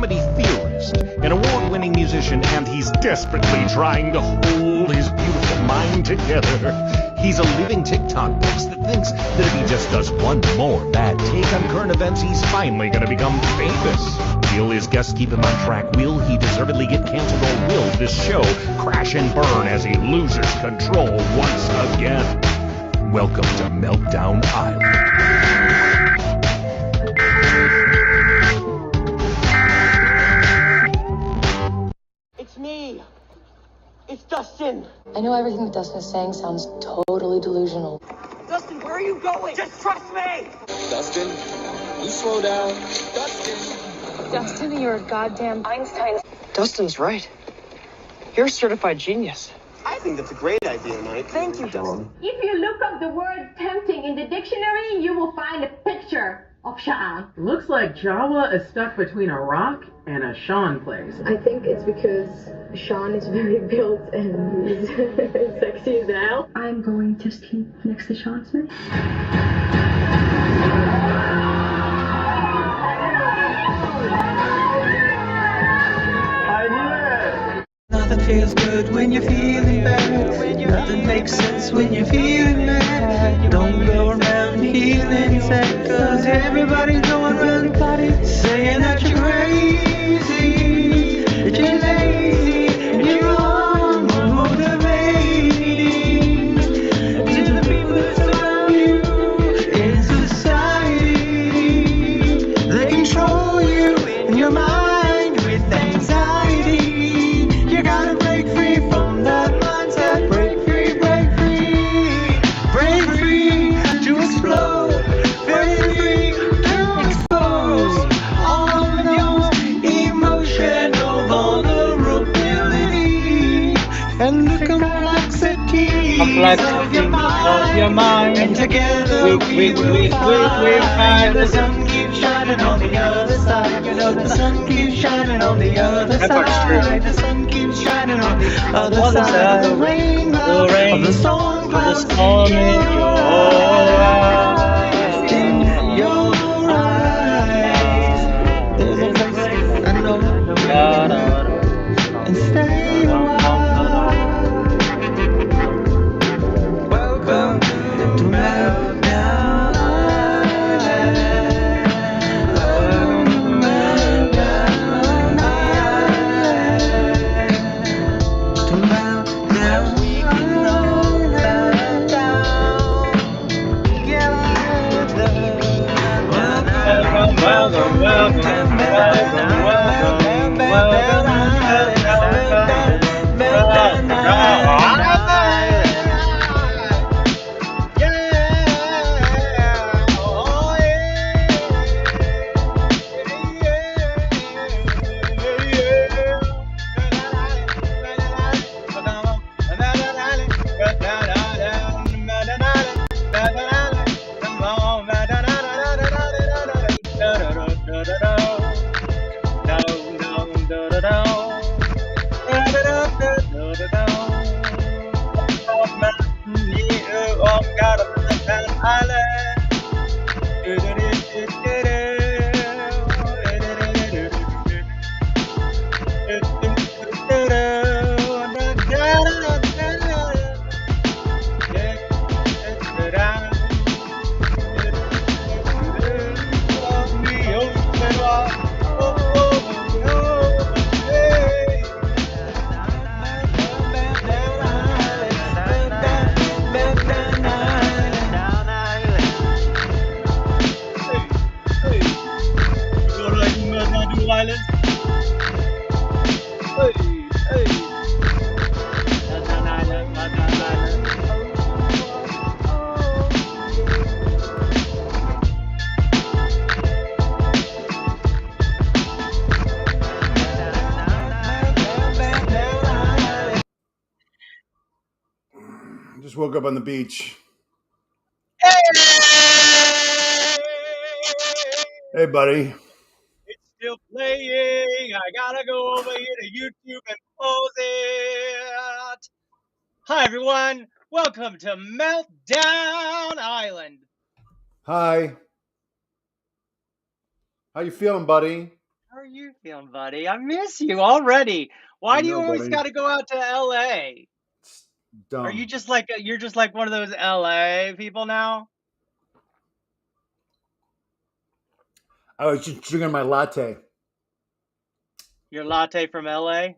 comedy theorist, an award-winning musician, and he's desperately trying to hold his beautiful mind together. He's a living TikTok post that thinks that if he just does one more bad take on current events, he's finally gonna become famous. Will his guests keep him on track? Will he deservedly get canceled, or will this show crash and burn as he loses control once again? Welcome to Meltdown Island. It's me. It's Dustin. I know everything that Dustin is saying sounds totally delusional. Dustin, where are you going? Just trust me. Dustin, you slow down. Dustin. Dustin, you're a goddamn Einstein. Dustin's right. You're a certified genius. I think that's a great idea, Mike. Thank you, Dustin. If you look up the word tempting in the dictionary, you will find a picture of Sean. Looks like Jawa is stuck between a rock and a Sean place. I think it's because Sean is very built and he's sexy as hell. I'm going to sleep next to Sean Smith. Nothing feels good when you're feeling bad. Nothing makes sense when you're feeling mad. Don't go around feeling sad, cause everybody's going around saying that you're crazy, that you're lazy, and you're unmotivating. To the people that surround you in society, they control you in your mind with anxiety. You gotta break free from that mindset. Break free, break free. Break free to explode. Break free to expose all of your emotional vulnerability and the complexity of your mind. And together we will find the sun keeps shining on the other side. You know the sun keeps shining on the other side. The sun keeps shining on the other side of the rainbow, of the storm clouds in your eyes. In your eyes, there's a place I know, and stay a while. Welcome to Meltdown Island. Welcome to Meltdown Island. To Meltdown, we can all meltdown together. Welcome to Meltdown Island. Just woke up on the beach. Hey, buddy. It's still playing. I gotta go over here to YouTube and pause it. Hi, everyone. Welcome to Meltdown Island. Hi. How you feeling, buddy? How are you feeling, buddy? I miss you already. Why I do you know, always buddy. got to go out to LA? It's Are you dumb. just like you're just like one of those LA people now? I was just drinking my latte, Your latte from LA?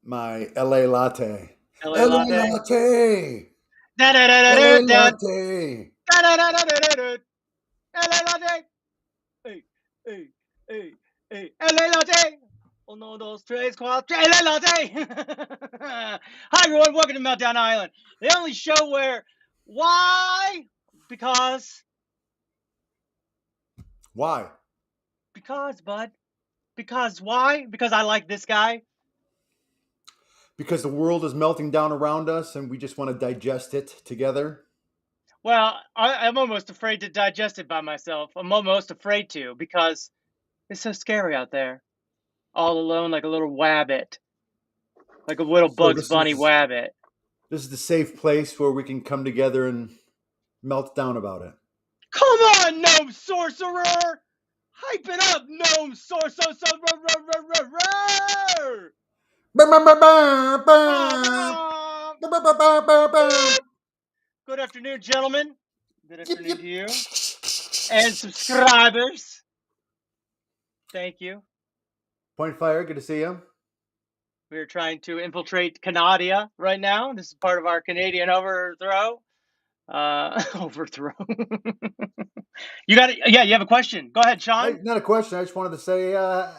my LA latte. LA LA latte? latte. Da da da da LA da da latte. da da da da da da. LA latte. Hey, hey, hey, hey. LA latte. Uno, dos, tres, cuatro. LA latte. Hi everyone, welcome to Meltdown Island, the only show where why? Because Why? bud. Because why? Because I like this guy. Because the world is melting down around us and we just want to digest it together. Well, I'm almost afraid to digest it by myself. I'm almost afraid to because it's so scary out there. All alone like a little wabbit. Like a little So Bugs Bunny wabbit. This is the safe place where we can come together and melt down about it. Come on, gnome sorcerer! Hype it up, gnome sorcerer! Good afternoon, gentlemen. Good afternoon to you. And subscribers. Thank you. Point Fire, good to see you. We're trying to infiltrate Canada right now. This is part of our Canadian overthrow. Overthrow. You got it. Yeah, you have a question. Go ahead, Sean. Hey, not a question. I just wanted to say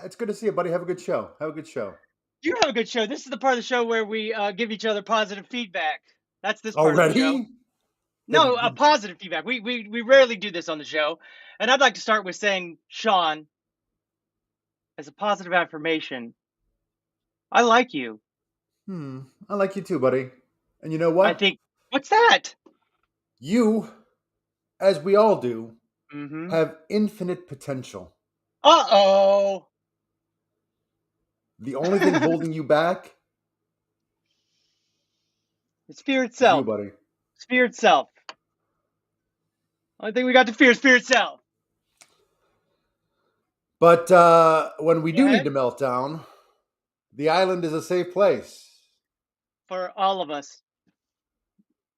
it's good to see you, buddy. Have a good show. Have a good show. You have a good show. This is the part of the show where we give each other positive feedback. That's this part of the show. Already? No, a positive feedback. We rarely do this on the show. And I'd like to start with saying, Sean, as a positive affirmation, I like you. I like you too, buddy. And you know what? I think, what's that? You, as we all do, have infinite potential. Uh-oh. The only thing holding you back is fear itself. You, buddy. It's fear itself. Only thing we got to fear is fear itself. But when we do need to melt down, the island is a safe place. For all of us.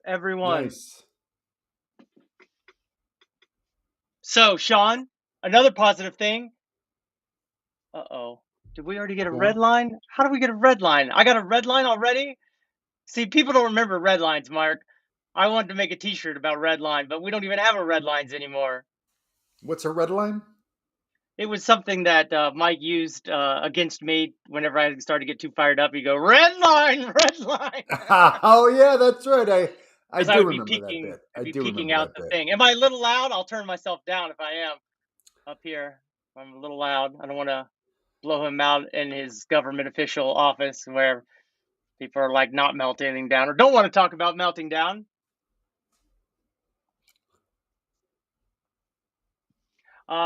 Everyone. Nice. So, Sean, another positive thing. Uh-oh. Did we already get a red line? How do we get a red line? I got a red line already? See, people don't remember red lines, Mark. I wanted to make a t-shirt about red line, but we don't even have a red lines anymore. What's a red line? It was something that Mike used against me whenever I started to get too fired up. He'd go, red line, red line. Oh, yeah, that's right. I do remember peeking, that bit. I'd be peeking out the thing. Am I a little loud? I'll turn myself down if I am up here. I'm a little loud. I don't want to blow him out in his government official office where people are like not melting down or don't want to talk about melting down.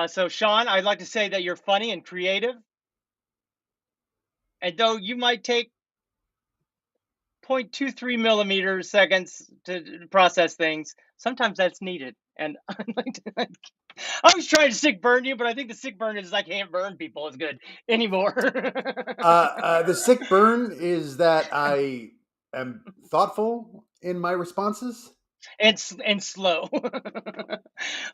So, Sean, I'd like to say that you're funny and creative. And though you might take 0.23 millimeters seconds to process things, sometimes that's needed. And I was trying to sick burn you, but I think the sick burn is I can't burn people as good anymore. The sick burn is that I am thoughtful in my responses. And slow.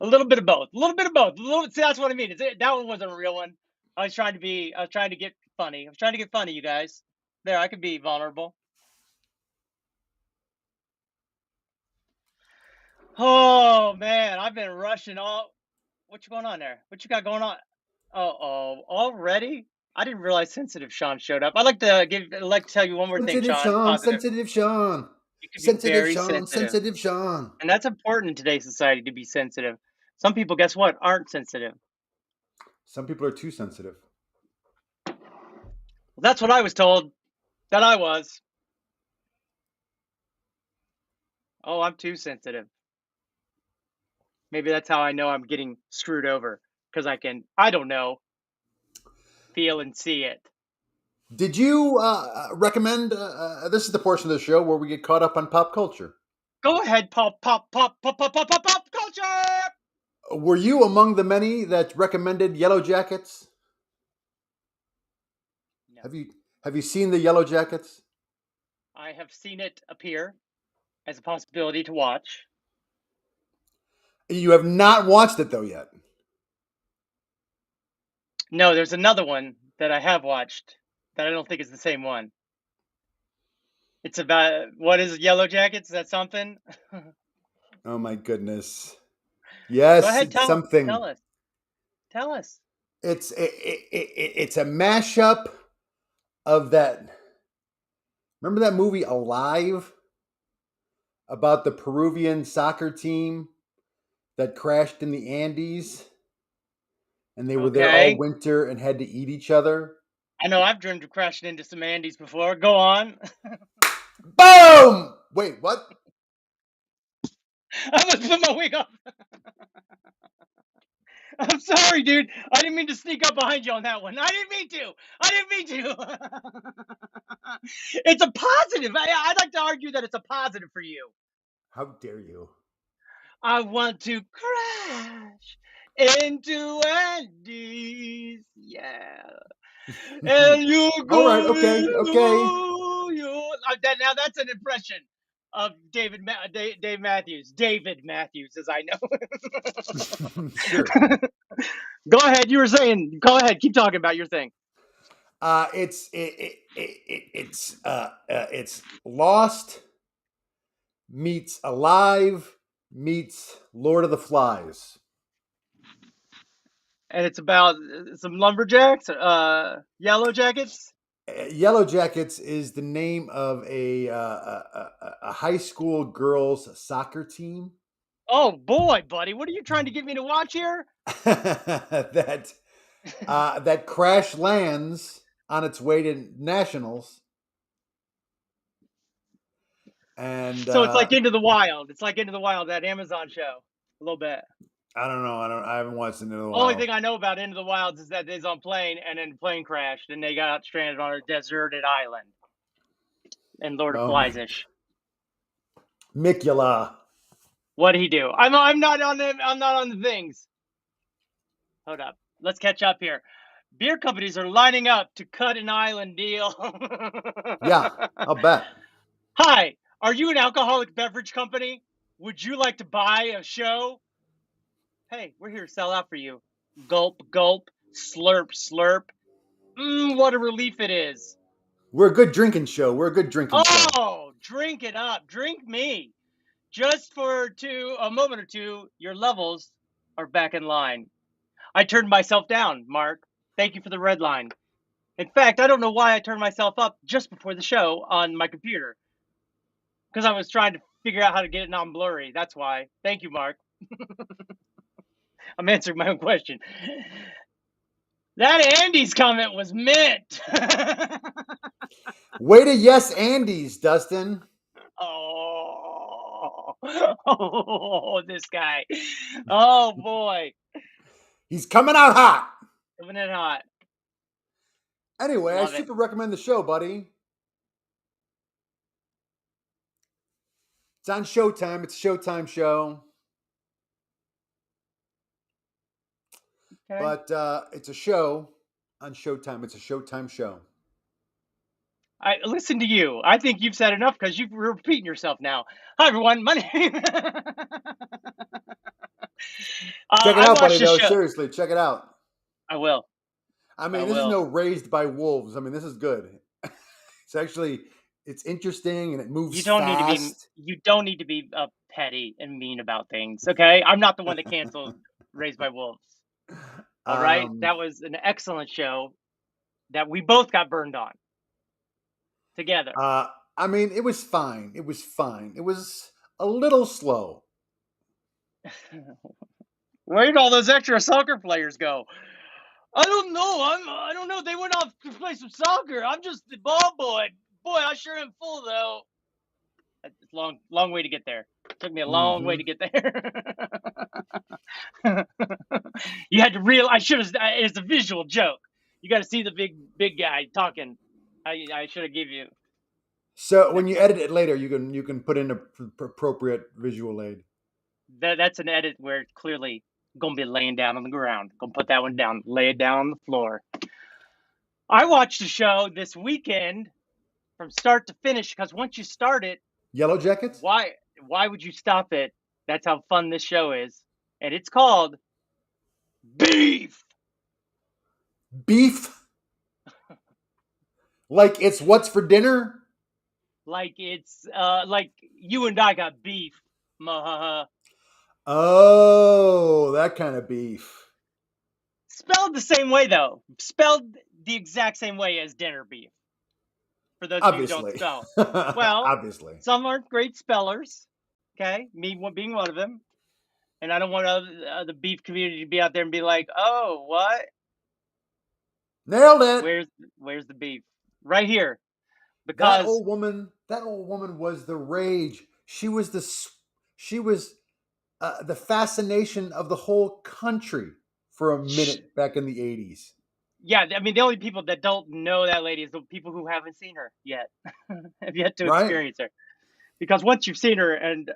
A little bit of both. See, that's what I mean. That one wasn't a real one. I was trying to get funny. I was trying to get funny, you guys. There, I could be vulnerable. Oh man, I've been rushing all. What you going on there? What you got going on? Oh, already? I didn't realize Sensitive Sean showed up. I'd like to tell you one more thing, Sean. Sensitive Sean. Sensitive Sean. And that's important in today's society to be sensitive. Some people, guess what, aren't sensitive. Some people are too sensitive. Well, that's what I was told that I was. Oh, I'm too sensitive. Maybe that's how I know I'm getting screwed over. Because I don't know, feel and see it. Did you recommend, this is the portion of the show where we get caught up on pop culture. Go ahead, pop culture! Were you among the many that recommended Yellow Jackets? Have you seen the Yellow Jackets? I have seen it appear as a possibility to watch. You have not watched it though yet. No, there's another one that I have watched that I don't think is the same one. It's about, what is Yellow Jackets? Is that something? Oh my goodness! Yes, Go ahead, it's something. Tell us. It's a mashup of that. Remember that movie Alive about the Peruvian soccer team that crashed in the Andes, and they were there all winter and had to eat each other? I know, I've dreamed of crashing into some Andes before. Go on. Boom! Wait, what? I must put my wig up. I'm sorry, dude. I didn't mean to sneak up behind you on that one. I didn't mean to. It's a positive. I'd like to argue that it's a positive for you. How dare you? I want to crash into Andes. Yeah. And you go. All right, okay. Now that's an impression of Dave Matthews. David Matthews, as I know. Sure. Go ahead. You were saying. Go ahead. Keep talking about your thing. It's Lost meets Alive meets Lord of the Flies. And it's about some lumberjacks, Yellow Jackets. Yellow Jackets is the name of a high school girls soccer team. Oh boy, buddy, what are you trying to get me to watch here? that crash lands on its way to nationals, and so it's like Into the Wild. It's like Into the Wild, that Amazon show, a little bit. I don't know. I haven't watched Into the Wild. The only thing I know about Into the Wilds is that it's on plane, and then the plane crashed, and they got stranded on a deserted island. And Lord of Flies-ish. Micula. What did he do? I'm not on the things. Hold up. Let's catch up here. Beer companies are lining up to cut an island deal. Yeah, I'll bet. Hi, are you an alcoholic beverage company? Would you like to buy a show? Hey, we're here to sell out for you. Gulp, gulp, slurp, slurp. What a relief it is. We're a good drinking show. Show. Oh, drink it up. Drink me. Just for a moment or two, your levels are back in line. I turned myself down, Mark. Thank you for the red line. In fact, I don't know why I turned myself up just before the show on my computer. Because I was trying to figure out how to get it non-blurry. That's why. Thank you, Mark. I'm answering my own question. That Andy's comment was meant. Way to yes, Andy's, Dustin. Oh, this guy. Oh, boy. He's coming out hot. Coming in hot. Anyway, I super recommend the show, buddy. It's on Showtime. It's a Showtime show. Okay. But it's a show on Showtime. It's a Showtime show. I listen to you. I think you've said enough because you're repeating yourself now. Hi, everyone. My name. Check it out, buddy. Though seriously, check it out. I will. I mean, this is no Raised by Wolves. I mean, this is good. It's interesting and it moves. You don't fast. You don't need to be petty and mean about things. Okay, I'm not the one that canceled Raised by Wolves. All right, that was an excellent show that we both got burned on together. I mean, it was fine. It was fine. It was a little slow. Where did all those extra soccer players go? I don't know. I don't know. They went off to play some soccer. I'm just the ball boy. Boy, I sure am full though. It's a long way to get there. It took me a long way to get there. You had to I should have. It's a visual joke. You got to see the big guy talking. I should have give you. So when you edit it later, you can put in a appropriate visual aid. That's an edit where it's clearly gonna be laying down on the ground. Gonna put that one down. Lay it down on the floor. I watched the show this weekend from start to finish because once you start it, Yellow Jackets? why would you stop it? That's how fun this show is. And it's called Beef. Beef? Like it's what's for dinner? Like it's like you and I got beef. Oh, that kind of beef. Spelled the same way though. Spelled the exact same way as dinner beef. For those of you who don't spell. Well, obviously. Some aren't great spellers. Okay, me being one of them. And I don't want the beef community to be out there and be like, "Oh, what? Nailed it." Where's the beef? Right here. That Because old woman was the rage. She was the fascination of the whole country for a minute back in the 80s. Yeah, I mean, the only people that don't know that lady is the people who haven't seen her yet, have yet to experience her. Because once you've seen her and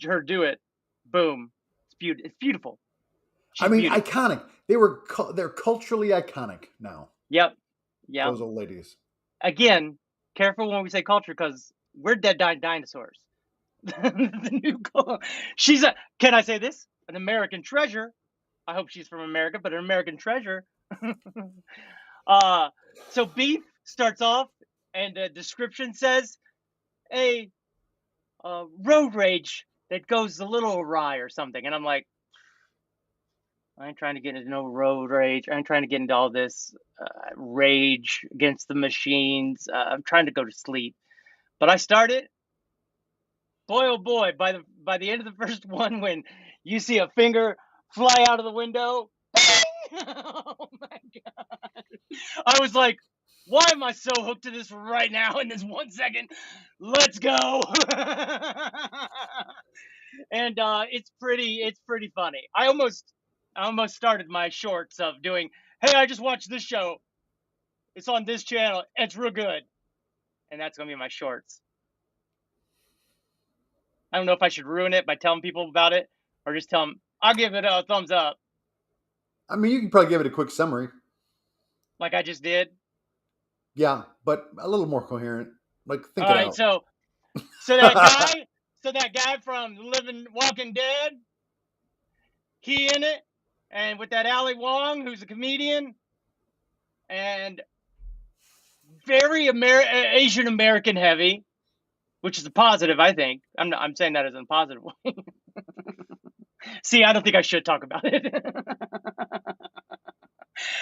her do it, boom, it's beautiful. She's beautiful. Iconic. They're culturally iconic now. Yep. Those old ladies. Again, careful when we say culture because we're dead dinosaurs. The new she's can I say this? An American treasure. I hope she's from America, but an American treasure. So beef starts off, and the description says, "A road rage that goes a little awry or something," and I'm like, I ain't trying to get into no road rage. I ain't trying to get into all this rage against the machines. I'm trying to go to sleep, but I started. Boy, oh boy! By the end of the first one, when you see a finger fly out of the window, oh my god! I was like, why am I so hooked to this right now in this 1 second? Let's go! And it's pretty funny. I almost started my shorts of doing, hey, I just watched this show. It's on this channel. It's real good. And that's gonna be my shorts. I don't know if I should ruin it by telling people about it or just tell them, I'll give it a thumbs up. I mean, you can probably give it a quick summary. Like I just did? Yeah, but a little more coherent. Like, think All it right, out. so that guy from Walking Dead, he in it, and with that Ali Wong, who's a comedian, and very Asian American heavy, which is a positive, I think. I'm saying that as a positive way. See, I don't think I should talk about it.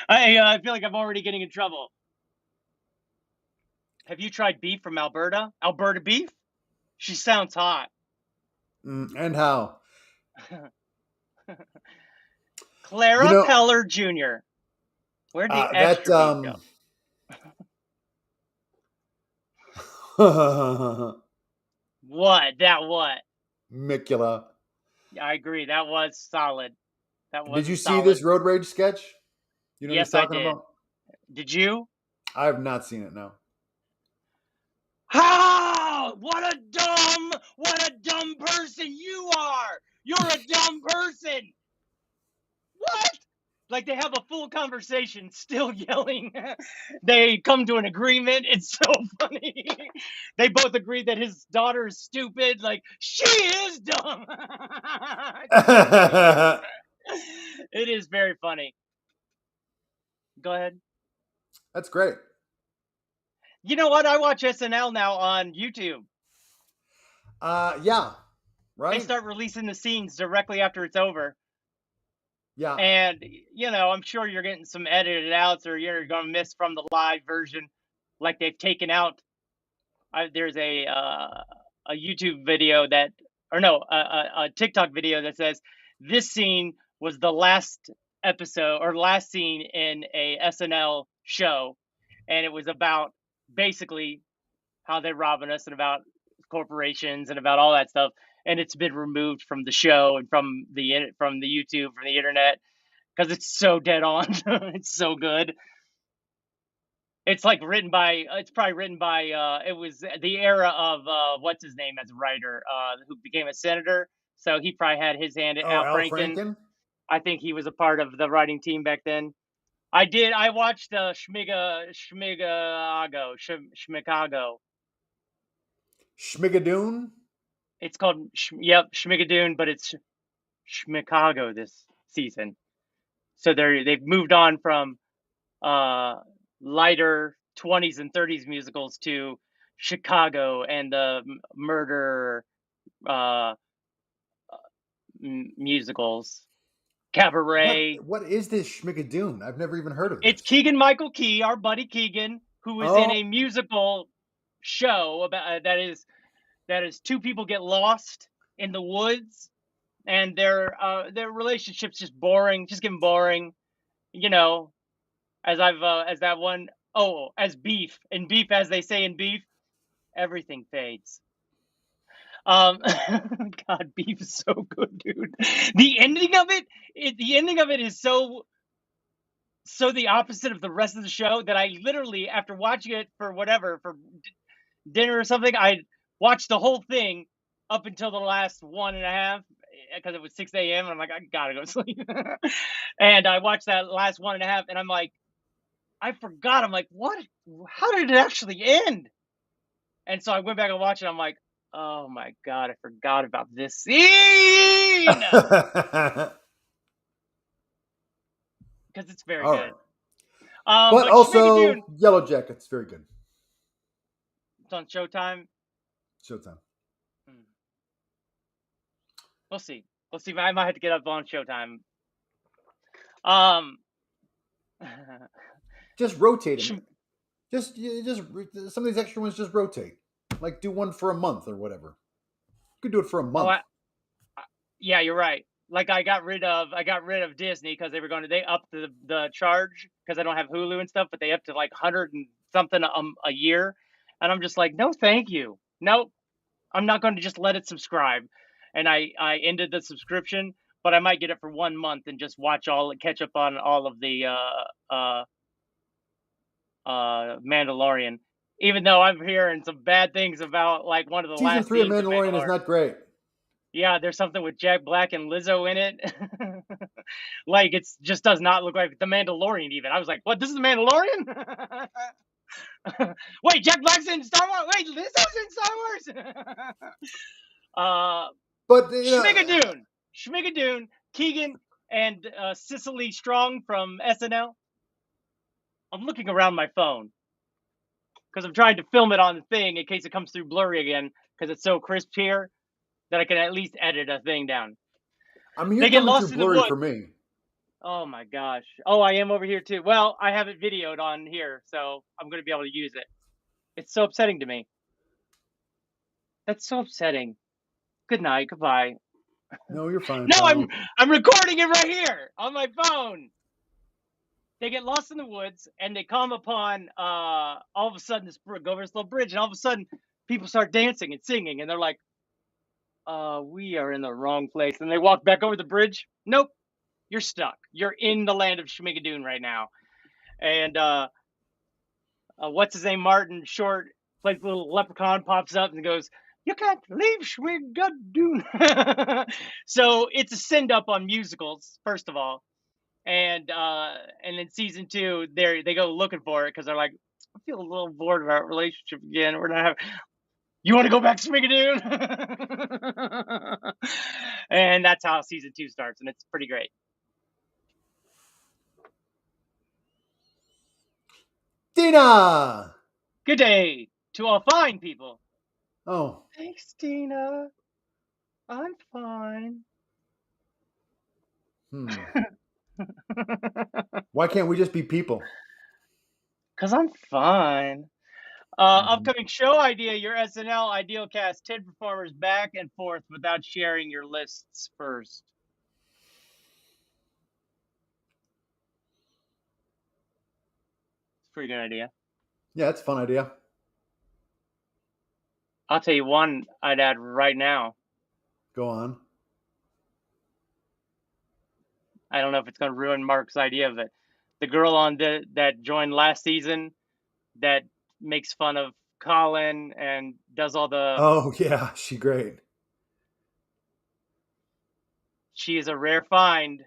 I feel like I'm already getting in trouble. Have you tried beef from Alberta? Alberta beef? She sounds hot. And how? Clara Peller Jr. Where'd the extra beef go? What? Micula. I agree. That was solid. Did you see this road rage sketch? You know yes, what he's talking about? Did you? I have not seen it, no. How? What a dumb person you are! You're a dumb person! What? Like they have a full conversation, still yelling. They come to an agreement. It's so funny. They both agree that his daughter is stupid. Like, she is dumb. It is very funny. Go ahead. That's great. You know what? I watch SNL now on YouTube. Yeah. Right. They start releasing the scenes directly after it's over. Yeah. And, I'm sure you're getting some edited outs or you're going to miss from the live version. Like they've taken out. There's a YouTube video a TikTok video that says this scene was the last episode or last scene in a SNL show. And it was about basically how they're robbing us and about corporations and about all that stuff. And it's been removed from the show and from the YouTube, from the internet, because it's so dead on. It's so good. It's like it's probably written by, it was the era of, what's his name as a writer, who became a senator. So he probably had his hand in Al Franken. I think he was a part of the writing team back then. I did. I watched Schmigago. Schmigadoon? It's called, yep, Schmigadoon, but it's Schmicago this season. So they've moved on from lighter 20s and 30s musicals to Chicago and the murder musicals, cabaret. What is this Schmigadoon? I've never even heard of It's this. Keegan-Michael Key, our buddy Keegan, who is in a musical show about that is two people get lost in the woods, and their relationship's just boring, just getting boring, you know. As beef in Beef, as they say in Beef, everything fades. God, Beef is so good, dude. The ending of it is so the opposite of the rest of the show that I literally, after watching it for dinner or something, I watched the whole thing up until the last 1.5, because it was 6 a.m. and I'm like, I gotta go sleep. And I watched that last 1.5, and I'm like, I forgot. I'm like, what? How did it actually end? And so I went back and watched it. I'm like, oh my God, I forgot about this scene. Because it's very good. But also, Yellow Jackets, very good. It's on Showtime. Showtime. We'll see. I might have to get up on Showtime. Just rotate them. Just some of these extra ones just rotate. Like do one for a month or whatever. You could do it for a month. Yeah, you're right. Like I got rid of Disney because they upped the charge because I don't have Hulu and stuff, but they upped to like 100 and something a year, and I'm just like, no, thank you. Nope, I'm not going to just let it subscribe. And I ended the subscription, but I might get it for 1 month and just catch up on all of the Mandalorian. Even though I'm hearing some bad things about like one of the Season 3 of Mandalorian is not great. Yeah, there's something with Jack Black and Lizzo in it. Like it just does not look like the Mandalorian. Even I was like, what? This is the Mandalorian? Wait, Jack Black's in Star Wars. Wait, Lizzo's in Star Wars. But Schmigadoon, Keegan and Cicely Strong from SNL. I'm looking around my phone because I'm trying to film it on the thing in case it comes through blurry again, because it's so crisp here that I can at least edit a thing down. I mean, you're coming through blurry for me. Oh my gosh. Oh, I am over here too. Well, I have it videoed on here, so I'm going to be able to use it. It's so upsetting to me. That's so upsetting. Good night. Goodbye. No, you're fine. No, I'm recording it right here on my phone. They get lost in the woods, and they come upon all of a sudden go over this little bridge, and all of a sudden people start dancing and singing, and they're like, we are in the wrong place. And they walk back over the bridge. Nope, you're stuck. You're in the land of Schmigadoon right now. And what's his name? Martin Short plays a little leprechaun, pops up and goes, you can't leave Schmigadoon. So it's a send up on musicals, first of all. And then season 2, they go looking for it because they're like, I feel a little bored of our relationship again. We're not having. You want to go back to Schmigadoon? And that's how season 2 starts, and it's pretty great. Tina! Good day to all fine people. Oh. Thanks, Tina. I'm fine. Why can't we just be people? Because I'm fine. Upcoming show idea, your SNL ideal cast, 10 performers back and forth without sharing your lists first. It's a pretty good idea. Yeah, it's a fun idea. I'll tell you one I'd add right now. Go on. I don't know if it's going to ruin Mark's idea of it. The girl that joined last season that makes fun of Colin and does all the... Oh, yeah. She's great. She is a rare find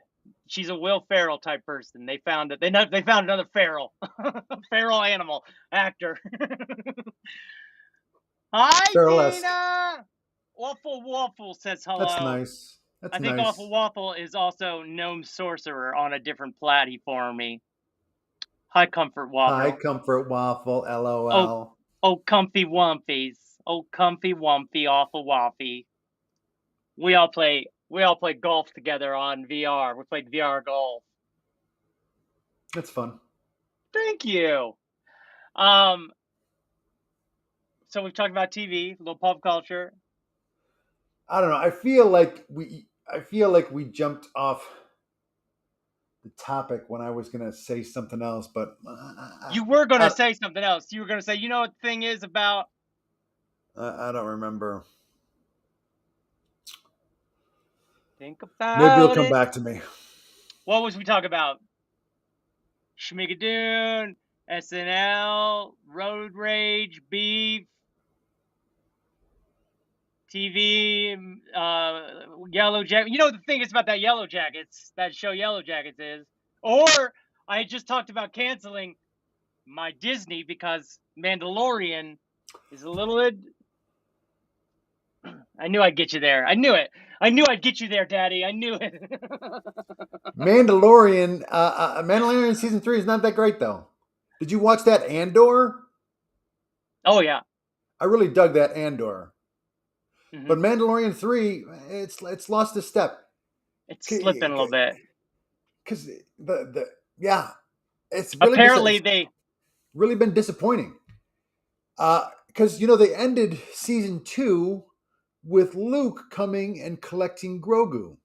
she's a Will Ferrell type person. They found it. They found another feral, feral animal actor. Hi, Ferrell-esque. Tina. Awful Waffle says hello. That's nice. That's I think nice. Awful Waffle is also Gnome Sorcerer on a different platform. Hi, Comfort Waffle. Hi, Comfort Waffle. LOL. Oh, comfy wumpies. Oh, comfy wumpy, awful waffy. We all play golf together on VR. We played VR golf. That's fun. Thank you. So we've talked about TV, a little pop culture. I don't know. I feel like we jumped off the topic when I was going to say something else, but you were going to say something else. You were going to say, you know what the thing is about? I don't remember. Think about Maybe it'll come back to me. What was we talking about? Schmigadoon, SNL, Road Rage, Beef, TV, Yellow Jacket. You know the thing is about that Yellow Jackets, that show Yellow Jackets is. Or I just talked about canceling my Disney because Mandalorian is a little... I knew I'd get you there. I knew it. I knew I'd get you there, Daddy. I knew it. Mandalorian season 3 is not that great, though. Did you watch that Andor? Oh, yeah. I really dug that Andor. Mm-hmm. But Mandalorian 3, it's lost a step. It's slipping a little bit. Because it's really apparently really been disappointing. Because they ended season 2 with Luke coming and collecting Grogu.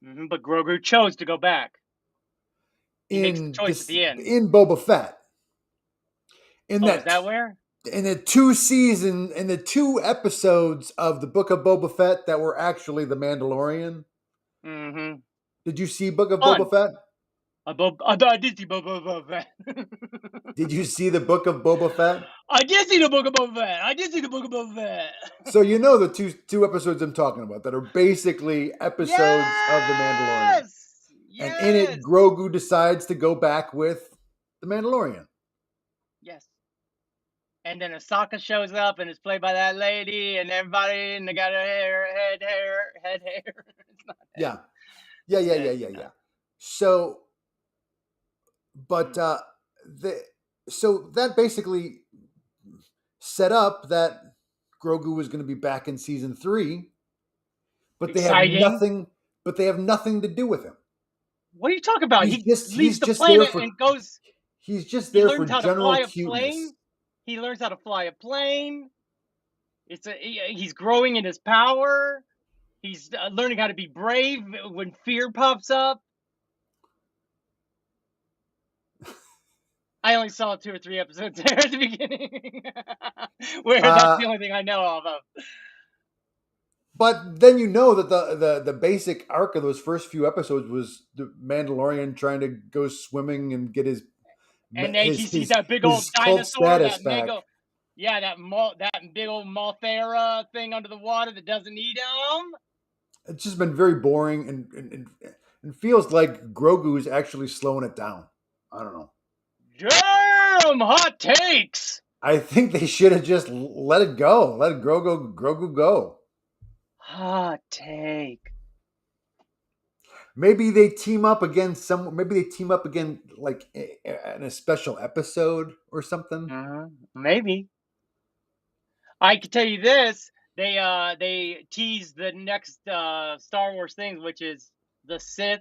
Mm-hmm, but Grogu chose to go back. He makes the choice at the end. In Boba Fett. Is that where? In the 2 episodes of the Book of Boba Fett that were actually The Mandalorian. Mm-hmm. Did you see Book of Boba Fett? I did see Boba Fett. Did you see the Book of Boba Fett? I did see the Book of Boba Fett. So you know the two episodes I'm talking about that are basically episodes of The Mandalorian. Yes! And in it, Grogu decides to go back with The Mandalorian. Yes. And then Ahsoka shows up and is played by that lady and everybody, and they got her head hair. It's not head. Yeah. So, but so that basically set up that Grogu was going to be back in season 3, but they have nothing. But they have nothing to do with him. What are you talking about? He leaves the planet and goes. He's just there for general cuteness. He learns how to fly a plane. He's growing in his power. He's learning how to be brave when fear pops up. I only saw 2 or 3 episodes there at the beginning. Where that's the only thing I know of. But then you know that the basic arc of those first few episodes was the Mandalorian trying to go swimming and get his... And then he sees that big old dinosaur, that big old Mothra thing under the water that doesn't eat him. It's just been very boring and feels like Grogu is actually slowing it down. I don't know. Damn, hot takes. I think they should have just let it go. Let Grogu go. Hot take. Maybe they team up again. Maybe they team up again, like in a special episode or something. Maybe. I can tell you this: they teased the next Star Wars things, which is the Sith,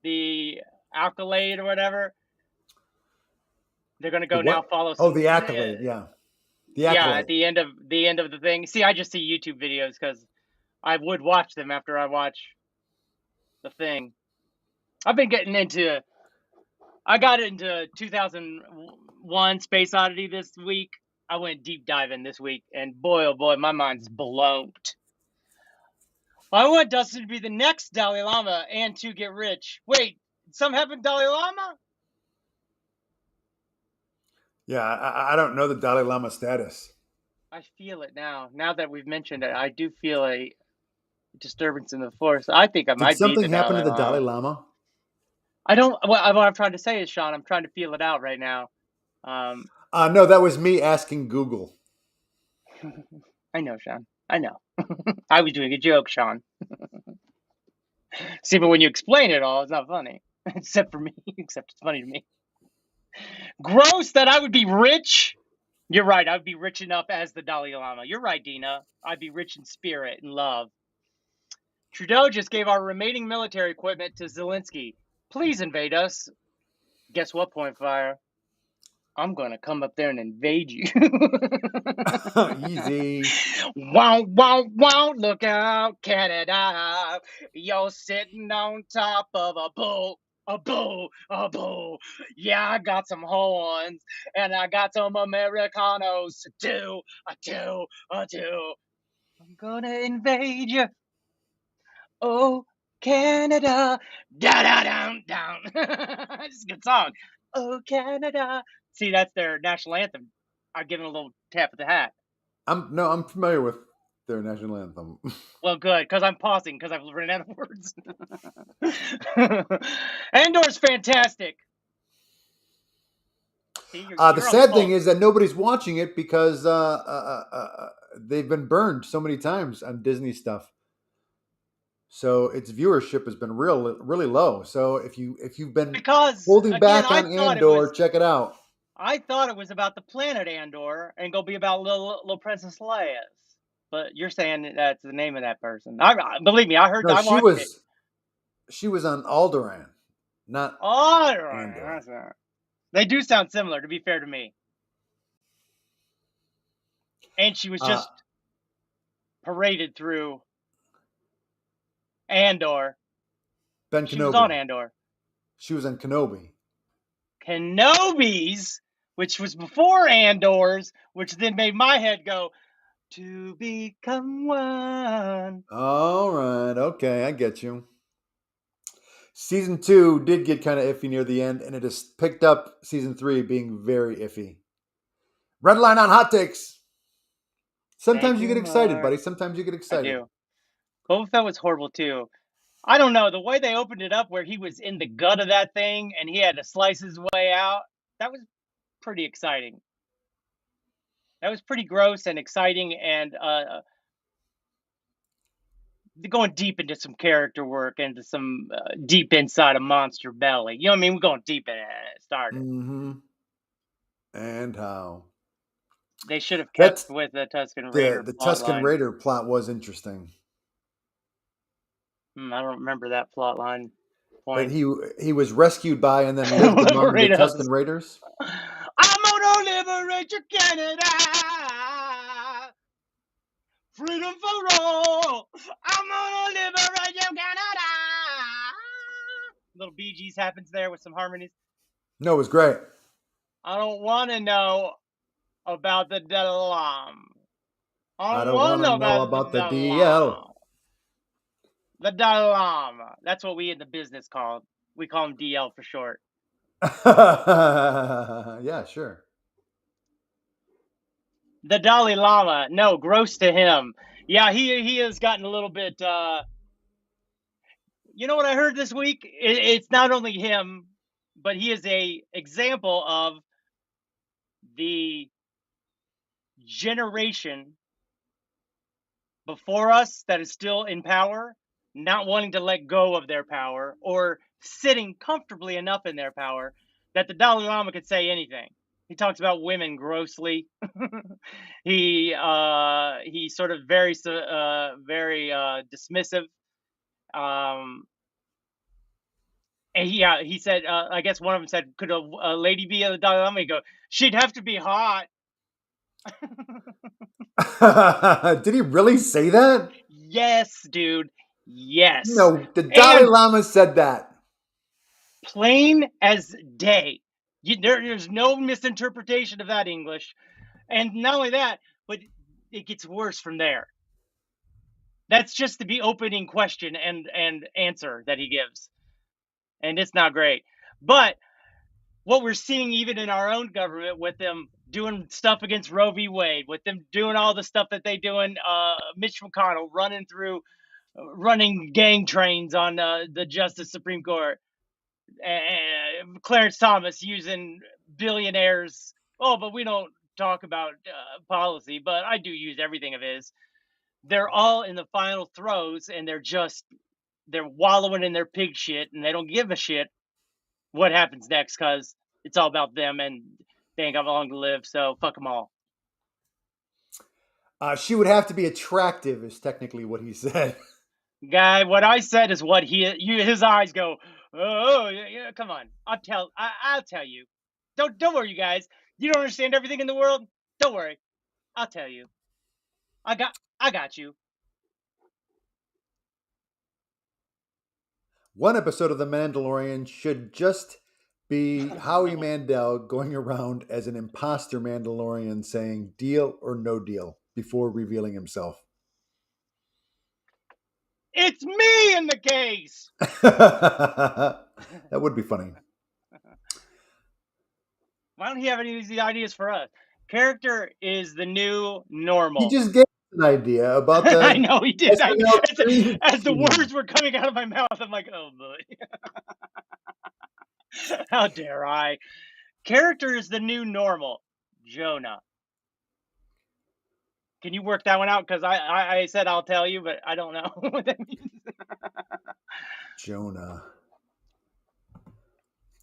the Accolade or whatever. They're going to go now follow. The Accolade, yeah. The Accolade. Yeah, at the end of the thing. See, I just see YouTube videos because I would watch them after I watch the thing. I've been getting into... I got into 2001 Space Oddity this week. I went deep diving this week, and boy, oh boy, my mind's blown. I want Dustin to be the next Dalai Lama and to get rich. Wait, something happened to Dalai Lama? Yeah, I don't know the Dalai Lama status. I feel it now. Now that we've mentioned it, I do feel a disturbance in the force. I think I might be the Dalai Lama. Did something happen to the Dalai Lama? I don't. What I'm trying to say is, Sean, I'm trying to feel it out right now. No, that was me asking Google. I know, Sean. I know. I was doing a joke, Sean. See, but when you explain it all, it's not funny. Except for me. Except it's funny to me. Gross that I would be rich. You're right. I would be rich enough as the Dalai Lama. You're right, Dina. I'd be rich in spirit and love. Trudeau just gave our remaining military equipment to Zelensky. Please invade us. Guess what, Point Fire? I'm going to come up there and invade you. Easy. Wow, wow, wow, look out, Canada. You're sitting on top of a bull, a bull, a bull. Yeah, I got some horns, and I got some Americanos to do, I'm going to invade you. Oh, Canada. Da-da-down-down. It's a good song. Oh, Canada. See, that's their national anthem. I give it a little tap of the hat. I'm familiar with their national anthem. Well, good, because I'm pausing because I've run out of words. Andor's fantastic. See, The sad thing is that nobody's watching it because they've been burned so many times on Disney stuff. So its viewership has been really low. So if you've been holding back on Andor, check it out. I thought it was about the planet Andor and go be about little Princess Leia. But you're saying that's the name of that person. Believe me, I heard. No, I watched it. She was on Alderaan, not Andor. They do sound similar, to be fair to me. And she was just paraded through Andor. Ben Kenobi. She was on Andor. She was on Kenobi. Kenobi's, which was before Andor's, which then made my head go, to become one. All right. Okay, I get you. Season 2 did get kind of iffy near the end, and it has picked up Season 3 being very iffy. Red line on hot takes. Sometimes you get excited, buddy. Sometimes you get excited. I do. Boba Fett was horrible, too. I don't know. The way they opened it up where he was in the gut of that thing and he had to slice his way out, that was pretty exciting. That was pretty gross and exciting and going deep into some character work, into some deep inside a monster belly. You know what I mean? We're going deep in it. It started. Mm-hmm. And how? They should have kept with the Tusken Raider. The Tusken Raider plot was interesting. I don't remember that plot line. But he was rescued by and then lived among the Tusken Raiders. I'm gonna liberate your Canada. Freedom for all. I'm gonna liberate your Canada. Little Bee Gees happens there with some harmonies. No, it was great. I don't want to know about the DLM. I don't want to know about the DL. The DLM. That's what we in the business call. We call him DL for short. Yeah, sure. The Dalai Lama. No, gross to him. Yeah, he has gotten a little bit. You know what I heard this week? It's not only him, but he is a example of the generation before us that is still in power, not wanting to let go of their power or sitting comfortably enough in their power that the Dalai Lama could say anything. He talks about women grossly. He sort of very dismissive. And he said, I guess one of them said, could a lady be a Dalai Lama? He go, she'd have to be hot. Did he really say that? Yes, dude. Yes. No, the Dalai Lama said that. Plain as day. There's no misinterpretation of that English. And not only that, but it gets worse from there. That's just the opening question and answer that he gives. And it's not great. But what we're seeing even in our own government with them doing stuff against Roe v. Wade, with them doing all the stuff that they doing, Mitch McConnell running gang trains on the Justice Supreme Court. Clarence Thomas using billionaires. Oh, but we don't talk about policy, but I do use everything of his. They're all in the final throes, and they're wallowing in their pig shit, and they don't give a shit what happens next, because it's all about them, and they ain't got long to live, so fuck them all. She would have to be attractive, is technically what he said. Guy, what I said is what his eyes go. Oh, yeah, come on. I'll tell you. Don't worry, you guys. You don't understand everything in the world. Don't worry. I'll tell you. I got you. One episode of The Mandalorian should just be Howie Mandel going around as an imposter Mandalorian saying deal or no deal before revealing himself. It's me in the case. That would be funny. Why don't he have any of these ideas for us? Character is the new normal. He just gave us an idea about the... I know he did. As the words were coming out of my mouth, I'm like, oh boy. How dare I? Character is the new normal. Jonah. Can you work that one out? Because I said I'll tell you, but I don't know what that means. Jonah.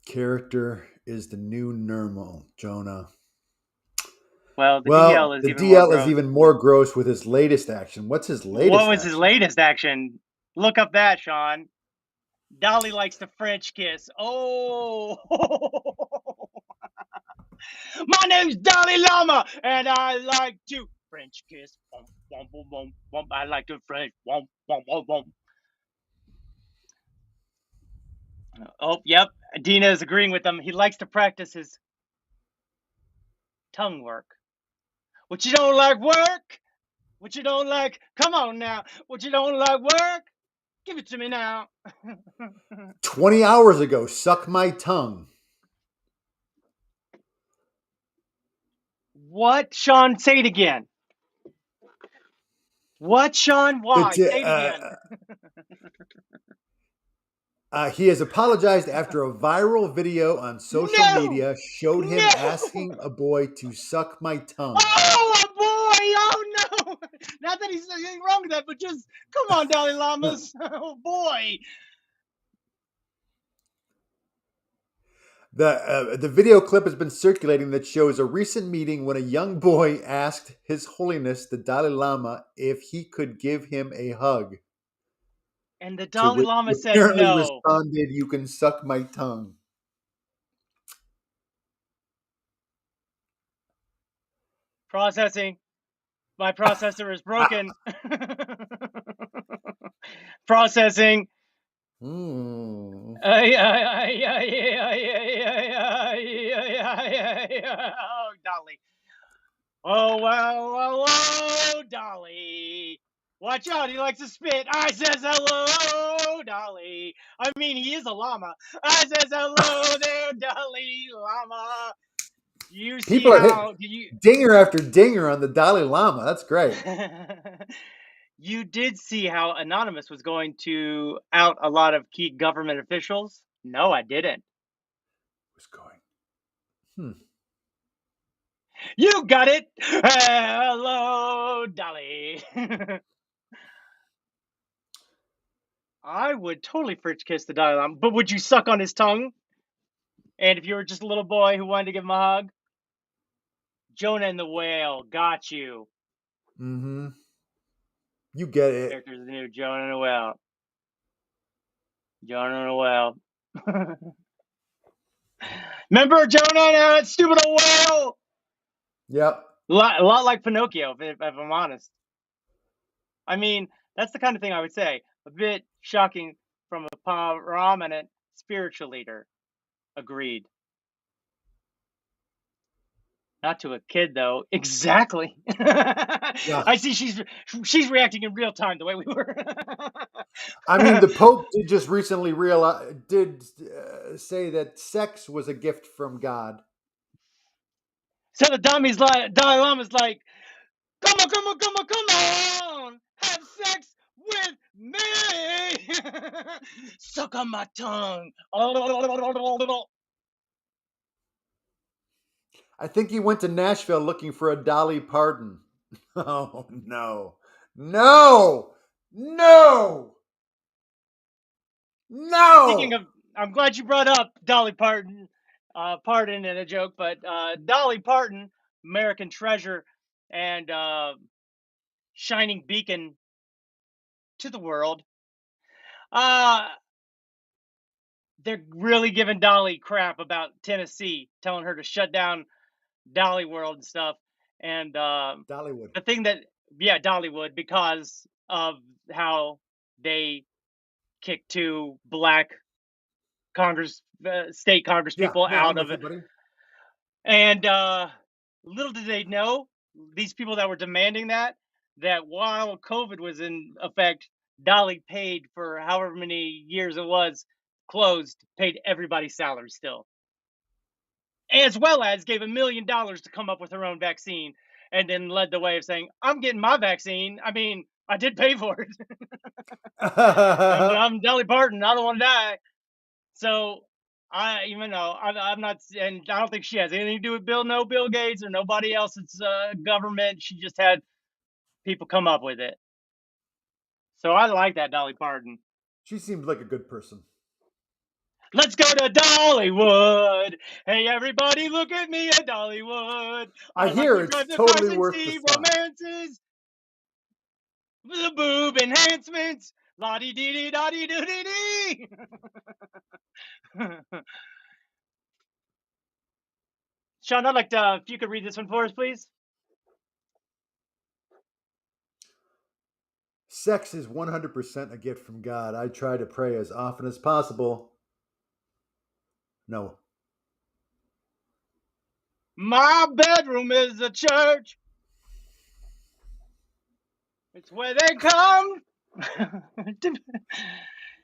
Character is the new normal. Jonah. Well, the DL is even more gross with his latest action. What's his latest What was action? his latest action? Look up that, Sean. Dolly likes to French kiss. Oh. My name's Dolly Llama, and I like to French kiss. I like to French. Oh, yep. Dina is agreeing with him. He likes to practice his tongue work. What you don't like work? What you don't like? Come on now. What you don't like work? Give it to me now. 20 hours ago, suck my tongue. What, Sean? Say it again. What, Sean? Why? Say it again. He has apologized after a viral video on social media showed him asking a boy to suck my tongue. Oh, a boy! Oh, no! Not that he's anything wrong with that, but just, come on, Dalai Lamas. Oh, boy! The video clip has been circulating that shows a recent meeting when a young boy asked His Holiness the Dalai Lama if he could give him a hug. And the Dalai Lama said no. Responded, "You can suck my tongue." Processing. My processor is broken. Processing. Mm. Oh, Dolly. Oh, well, Dolly. Watch out, he likes to spit. I says hello, Dolly. I mean, he is a llama. I says hello there, Dolly Llama. You see dinger after dinger on the Dalai Lama. That's great. You did see how Anonymous was going to out a lot of key government officials? No, I didn't. Was going. You got it. Hello, Dolly. I would totally French kiss the Dalai Lama, but would you suck on his tongue? And if you were just a little boy who wanted to give him a hug? Jonah and the Whale, got you. Mm-hmm. You get it. Characters new, Jonah and the Whale. Jonah and the Whale. Remember Jonah and that stupid old whale? Yep. A lot like Pinocchio, if I'm honest. I mean, that's the kind of thing I would say. A bit shocking from a prominent spiritual leader. Agreed. Not to a kid, though. Exactly. Yeah. I see she's reacting in real time the way we were. I mean, the Pope did just recently say that sex was a gift from God. So the Dalai Lama's like, come on, have sex with Me! Suck on my tongue. I think he went to Nashville looking for a Dolly Parton. Oh, no. No! No! Speaking No! of, I'm glad you brought up Dolly Parton. Pardon in a joke, but Dolly Parton, American treasure and shining beacon to the world. They're really giving Dolly crap about Tennessee, telling her to shut down Dolly World and stuff. And Dollywood. the thing that, yeah, Dollywood, because of how they kicked two black state Congress Yeah, people no, I'm out of with you, it. buddy. And little did they know, these people that were demanding that while COVID was in effect, Dolly paid for however many years it was closed, paid everybody's salary still, as well as gave $1 million to come up with her own vaccine, and then led the way of saying, I'm getting my vaccine. I mean, I did pay for it. I'm Dolly Parton. I don't want to die. So I'm not, and I don't think she has anything to do with Bill Gates or nobody else's government. She just had people come up with it. So I like that Dolly Parton. She seemed like a good person. Let's go to Dollywood. Hey, everybody, look at me at Dollywood. I like hear to it's drive the totally cars and worth the see stop. romances. The boob enhancements. La dee dee dee da dee doo dee dee. Sean, I'd like to, if you could read this one for us, please. Sex is 100% a gift from God. I try to pray as often as possible. No. My bedroom is a church. It's where they come.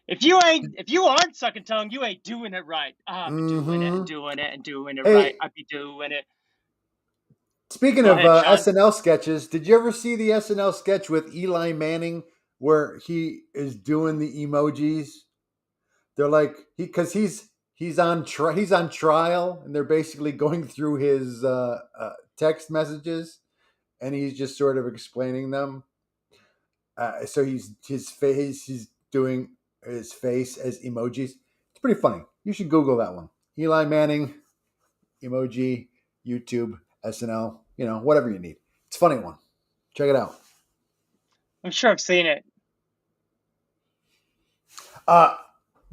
If you aren't sucking tongue, you ain't doing it right. I'll be doing it and doing it and doing it right. Hey, I'll be doing it. speaking Go of ahead, Sean. SNL sketches, did you ever see the SNL sketch with Eli Manning where he is doing the emojis? They're like he's on trial, and they're basically going through his text messages, and he's just sort of explaining them. So he's doing his face as emojis. It's pretty funny. You should Google that one. Eli Manning emoji, YouTube, SNL, whatever you need. It's a funny one. Check it out. I'm sure I've seen it.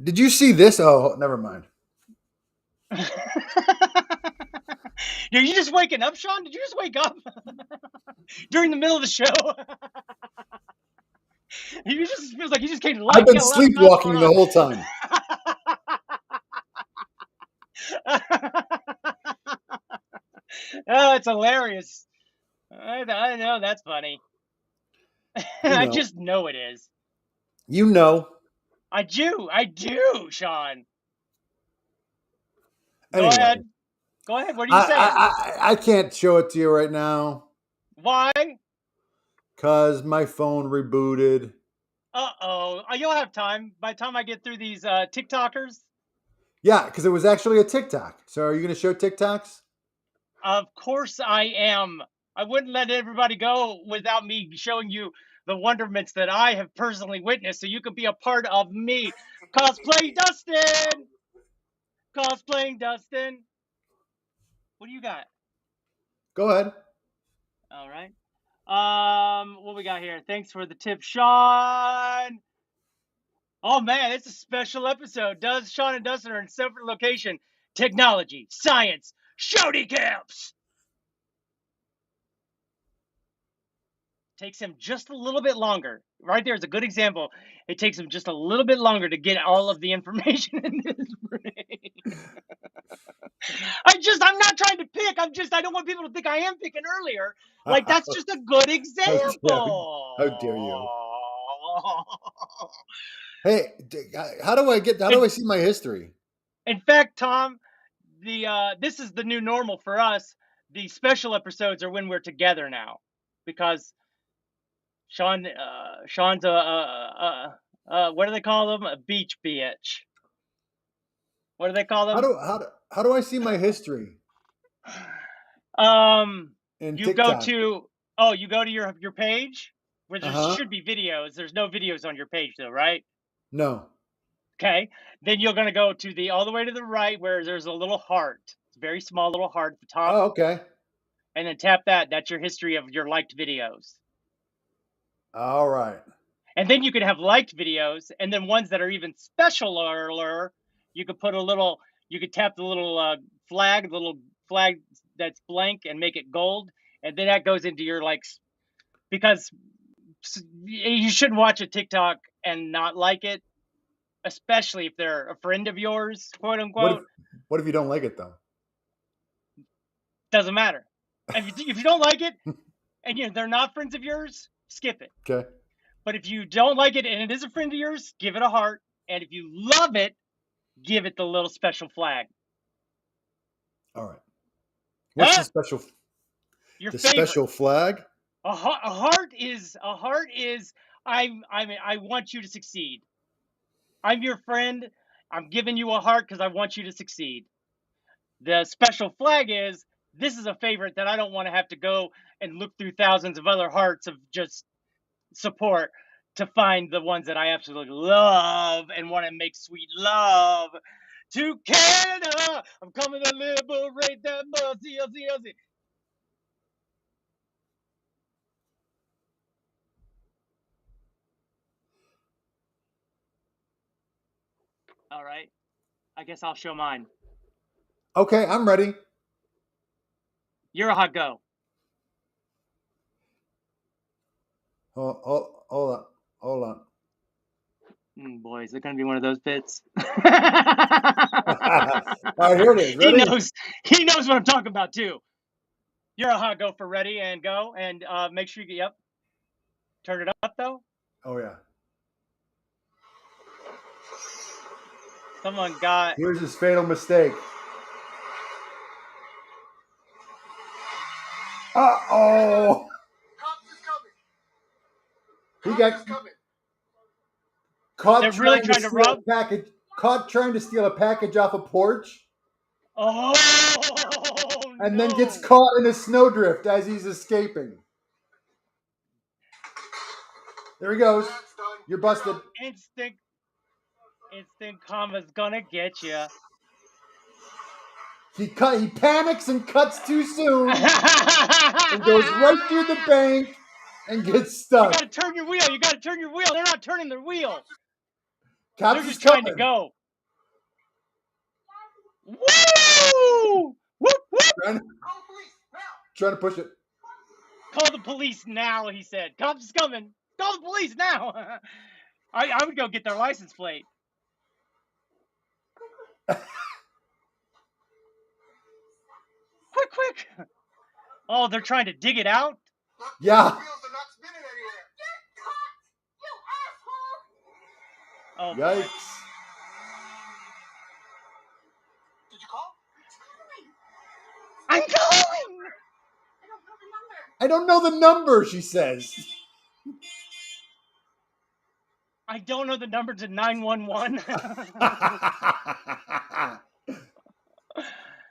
Did you see this? Oh, never mind. Are you just waking up, Sean? Did you just wake up during the middle of the show? You just feels like you just came to life. I've been sleepwalking the whole time. Oh, it's hilarious. I know that's funny. I just know it is. You know. I do, Sean. Anyway, Go ahead. What are you saying? I can't show it to you right now. Why? Because my phone rebooted. Uh-oh. You'll have time. By the time I get through these TikTokers. Yeah, because it was actually a TikTok. So are you going to show TikToks? Of course I am. I wouldn't let everybody go without me showing you the wonderments that I have personally witnessed, so you could be a part of me. Cosplaying DUSTiN! Cosplaying DUSTiN! What do you got? Go ahead. All right. What we got here? Thanks for the tip, Sean. Oh man, it's a special episode. Sean and Dustin are in separate location. Technology, science, shouty camps. Takes him just a little bit longer. Right there is a good example. It takes him just a little bit longer to get all of the information in his brain. I'm not trying to pick. I don't want people to think I am picking earlier. Like, that's just a good example. How dare you? Hey, how do I see my history? In fact, Tom, this is the new normal for us. The special episodes are when we're together now, because Sean's what do they call them? A beach bitch. What do they call them? How do I see my history? In You TikTok. you go to your page where there should be videos. There's no videos on your page though, right? No. Okay. Then you're gonna go to all the way to the right where there's a little heart. It's a very small little heart at the top. Oh, okay. And then tap that. That's your history of your liked videos. All right. And then you could have liked videos, and then ones that are even specialer, you could put you could tap the little flag that's blank and make it gold. And then that goes into your likes, because you shouldn't watch a TikTok and not like it, especially if they're a friend of yours, quote unquote. What if you don't like it though? Doesn't matter. If you don't like it and they're not friends of yours, skip it. Okay. But if you don't like it and it is a friend of yours, give it a heart. And if you love it, give it the little special flag. All right. What's the special? Your the favorite. Special flag? A heart is I want you to succeed. I'm your friend. I'm giving you a heart because I want you to succeed. The special flag is, this is a favorite that I don't want to have to go and look through thousands of other hearts of just support to find the ones that I absolutely love and want to make sweet love to Canada. I'm coming to liberate that mercy. All right. I guess I'll show mine. Okay, I'm ready. You're a hot go. Hold on. Boy, is it going to be one of those bits? All right, here it is. Ready? He knows what I'm talking about too. You're a hot go for ready and go, and make sure you get Turn it up though. Oh yeah. Someone got. Here's his fatal mistake. Uh-oh. He got caught. They're really trying to rub. Caught trying to steal a package off a porch. Oh. And then gets caught in a snowdrift as he's escaping. There he goes. You're busted. Instant karma's gonna get you. He panics and cuts too soon and goes right through the bank and gets stuck. You gotta turn your wheel. They're not turning their wheel. Cops They're just trying to go. Woo! Whoop, whoop. Trying to push it. Call the police now, he said. Cops is coming. Call the police now. I would go get their license plate. Quick. Oh, they're trying to dig it out? Yeah. Oh, yikes. Did you call? I'm calling! I don't know the number, she says. I don't know the number to 911.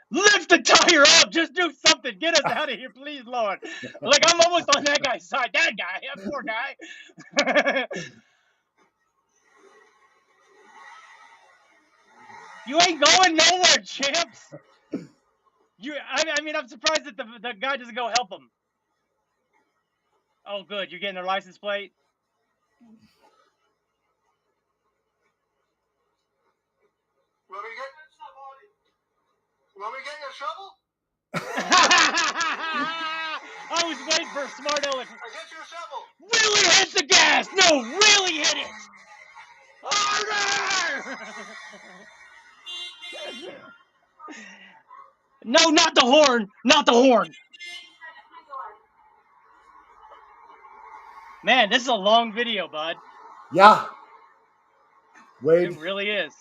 Lift the tire up. Just do something. Get us out of here, please, Lord. Like, I'm almost on that guy's side. That poor guy. You ain't going nowhere, champs. I mean, I'm surprised that the guy doesn't go help him. Oh, good. You're getting their license plate? Want me to get you a shovel? I was waiting for a smart aleck. I'll get you a shovel. Really hit the gas. No, really hit it. Harder! No, not the horn. Not the horn. Man, this is a long video, bud. Yeah. Wade. It really is.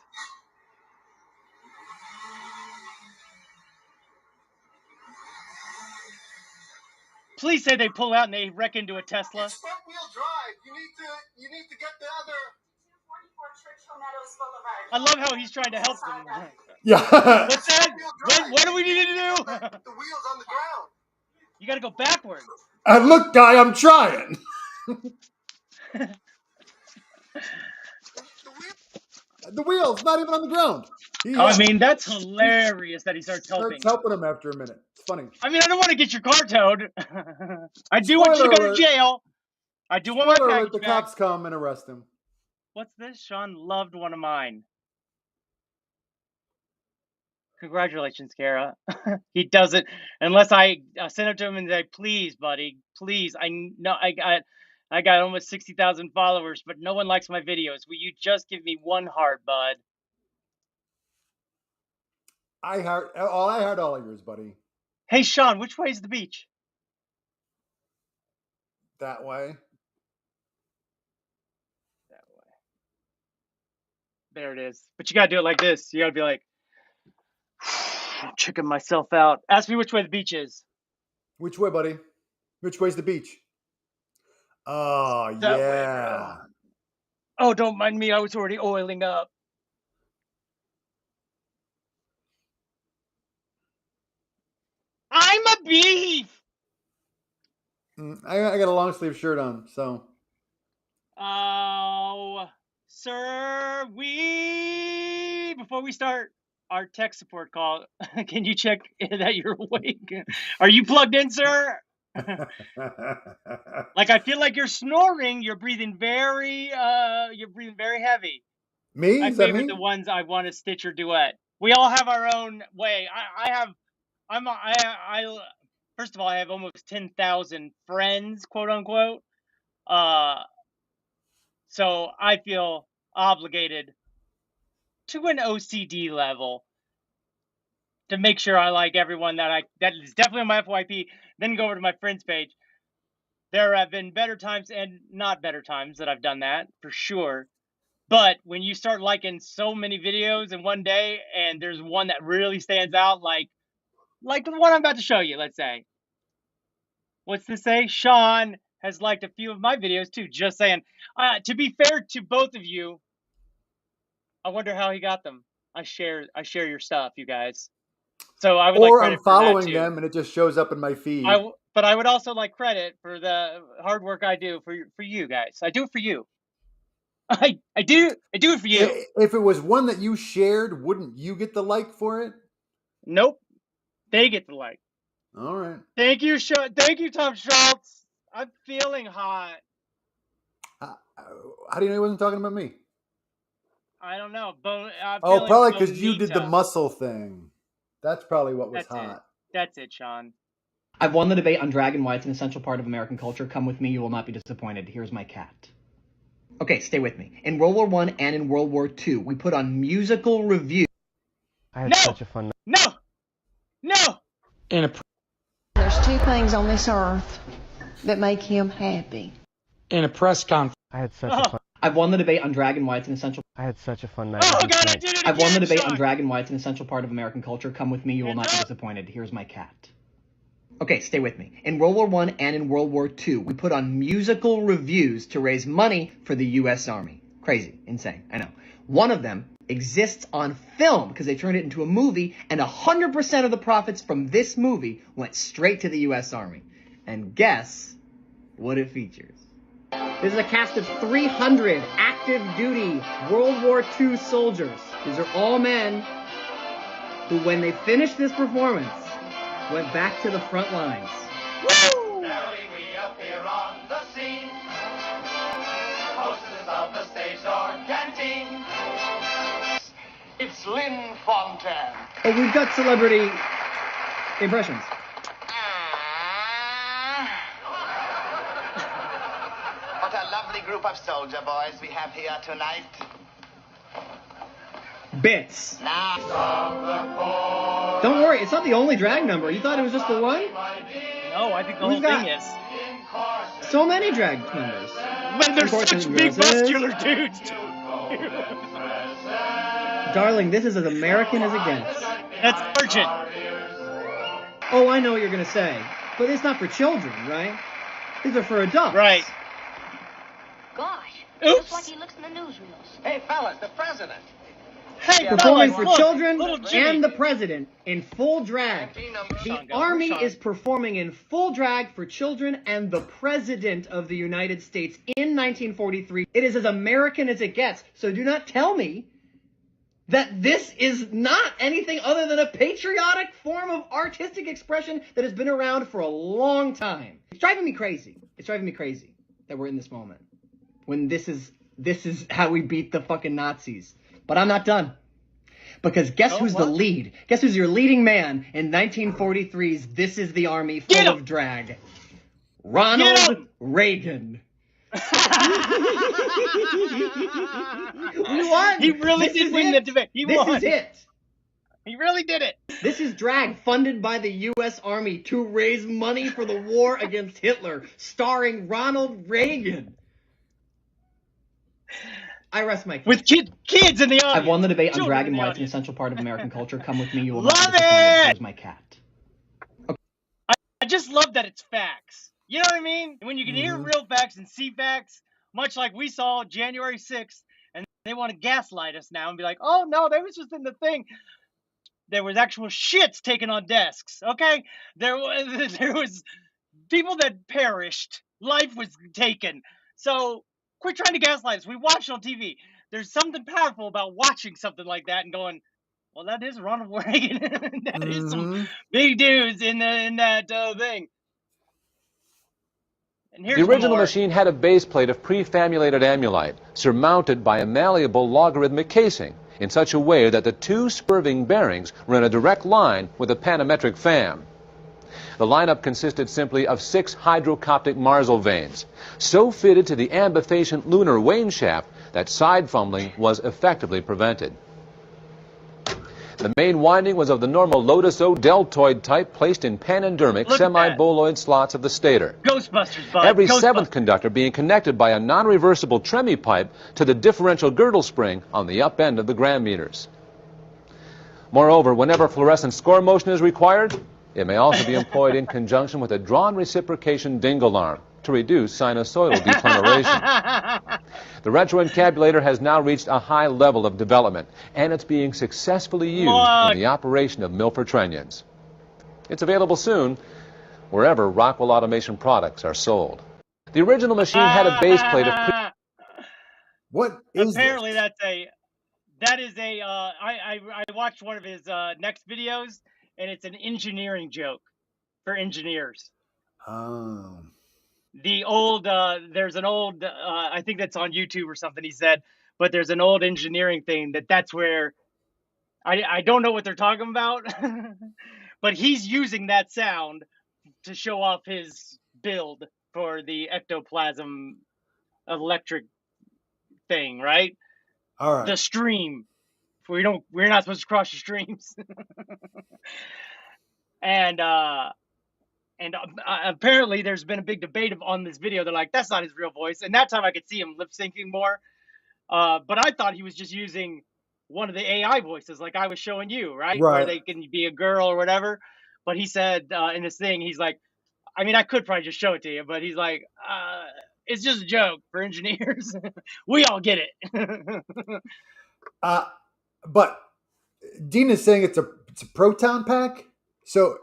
Please say they pull out and they wreck into a Tesla. It's front wheel drive. You need to get the other. 244 Churchill Meadows Boulevard. I love how he's trying to help them. Yeah. What's that? What do we need to do? The wheels on the ground. You gotta go backwards. Look, guy, I'm trying. The wheel's not even on the ground. I mean, that's hilarious that he starts helping. Starts helping him after a minute. It's funny. I mean, I don't want to get your car towed. I do want you to go to jail. I do want my package the back. cops come and arrest him. What's this? Sean loved one of mine. Congratulations, Kara. He does it unless I send it to him and say, "Please, buddy, please. I know I got almost 60,000 followers, but no one likes my videos. Will you just give me one heart, bud?" I heart all of yours, buddy. Hey, Sean, which way is the beach? That way. That way. There it is. But you gotta do it like this. You gotta be like, I'm checking myself out. Ask me which way the beach is. Which way, buddy? Which way's the beach? Oh, That yeah. way. Oh, don't mind me. I was already oiling up. I'm a beef. I got a long sleeve shirt on, so. Oh, sir, before we start our tech support call, can you check that you're awake? Are you plugged in, sir? Like, I feel like you're snoring. You're breathing very heavy. Me? I Is that favor me? the ones I want to stitch or duet. We all have our own way. First of all, I have almost 10,000 friends, quote unquote. So I feel obligated to an OCD level to make sure I like everyone that is definitely on my FYP. Then go over to my friends page. There have been better times and not better times that I've done that, for sure. But when you start liking so many videos in one day, and there's one that really stands out, like the one I'm about to show you, let's say. What's this say? Sean has liked a few of my videos too. Just saying. To be fair to both of you, I wonder how he got them. I share your stuff, you guys. So I would like credit I'm following for that too. them and it just shows up in my feed. But I would also like credit for the hard work I do for you guys. I do it for you. I do it for you. If it was one that you shared, wouldn't you get the like for it? Nope. They get the like. All right. Thank you, Tom Schultz. I'm feeling hot. How do you know he wasn't talking about me? I don't know. Probably because you did the muscle thing. That's probably what was hot. That's it, Sean. I've won the debate on dragon. Why it's an essential part of American culture. Come with me, you will not be disappointed. Here's my cat. Okay, stay with me. In World War I and in World War II, we put on musical reviews. I had such a fun night. No! There's two things on this earth that make him happy. In a press conference, I had such a fun. I've won the debate on dragon. Why it's an essential. I had such a fun night. Oh God, I did it again, I've won the debate Sean. on dragon. Why it's an essential part of American culture. Come with me, you will not be disappointed. Here's my cat. Okay, stay with me. In World War I and in World War II, we put on musical reviews to raise money for the U.S. Army. Crazy, insane, I know. One of them exists on film because they turned it into a movie, and 100% of the profits from this movie went straight to the U.S. Army. And guess what it features? This is a cast of 300 active duty World War II soldiers. These are all men who, when they finished this performance, went back to the front lines. Woo! Early we appear on the scene. Hostess of the stage door canteen. It's Lynn Fontaine. Oh, we've got celebrity impressions. What a lovely group of soldier boys we have here tonight. Bits. Don't worry, it's not the only drag number. You thought it was just the one? No, I think the whole thing is. So many drag numbers. But they're such big muscular dudes. Darling, this is as American as it gets. That's urgent. Oh, I know what you're going to say. But it's not for children, right? These are for adults. Right. Gosh. Oops. Just like he looks in the newsreels. Hey, fellas, the president. Hey, Performing fellas, for look, children little Jimmy. and the president in full drag. The Army is performing in full drag for children and the President of the United States in 1943. It is as American as it gets, so do not tell me that this is not anything other than a patriotic form of artistic expression that has been around for a long time. It's driving me crazy. It's driving me crazy that we're in this moment when this is how we beat the fucking Nazis. But I'm not done. Because guess who's the lead? Guess who's your leading man in 1943's This Is the Army Full of Drag? Ronald Reagan. We won. He really did win the debate. He won. This is it. He really did it. This is drag funded by the U.S. Army to raise money for the war against Hitler, starring Ronald Reagan. I rest my case. With kids in the audience. I've won the debate on Children drag in and the why it's an audience. essential part of American culture. Come with me, you will Love not be disappointed. it! Here's my cat. I just love that it's facts. You know what I mean? When you can hear real facts and see facts, much like we saw January 6th, and they want to gaslight us now and be like, oh, no, that was just in the thing. There was actual shits taken on desks, okay? There was people that perished. Life was taken. So quit trying to gaslight us. We watched on TV. There's something powerful about watching something like that and going, well, that is Ronald Reagan. That is some big dudes in that thing. And here's The original more. machine had a base plate of prefamulated amulite surmounted by a malleable logarithmic casing in such a way that the two spurving bearings were in a direct line with a panometric fam. The lineup consisted simply of 6 hydrocoptic marsal veins, so fitted to the ambifacient lunar wane shaft that side fumbling was effectively prevented. The main winding was of the normal lotus O deltoid type placed in panendermic semi-boloid slots of the stator. Ghostbusters, bud. Every Ghostbusters. seventh conductor being connected by a non-reversible tremie pipe to the differential girdle spring on the up end of the gram meters. Moreover, whenever fluorescent score motion is required, it may also be employed in conjunction with a drawn reciprocation dingle arm to reduce sinusoidal degeneration. The retroencabulator has now reached a high level of development, and it's being successfully used in the operation of Milford trunnions. It's available soon wherever Rockwell Automation products are sold. The original machine had a base plate of... What is Apparently that is a I watched one of his next videos, and it's an engineering joke for engineers. Oh. The old there's an old I think that's on YouTube or something he said, but there's an old engineering thing that's where I don't know what they're talking about, but he's using that sound to show off his build for the ectoplasm electric thing, right? All right. The stream. We're not supposed to cross the streams. And apparently there's been a big debate on this video. They're like, that's not his real voice. And that time I could see him lip syncing more. But I thought he was just using one of the AI voices like I was showing you, right? Where they can be a girl or whatever. But he said in this thing, he's like, I mean, I could probably just show it to you, but he's like, it's just a joke for engineers. We all get it. But Dean is saying it's a proton pack. So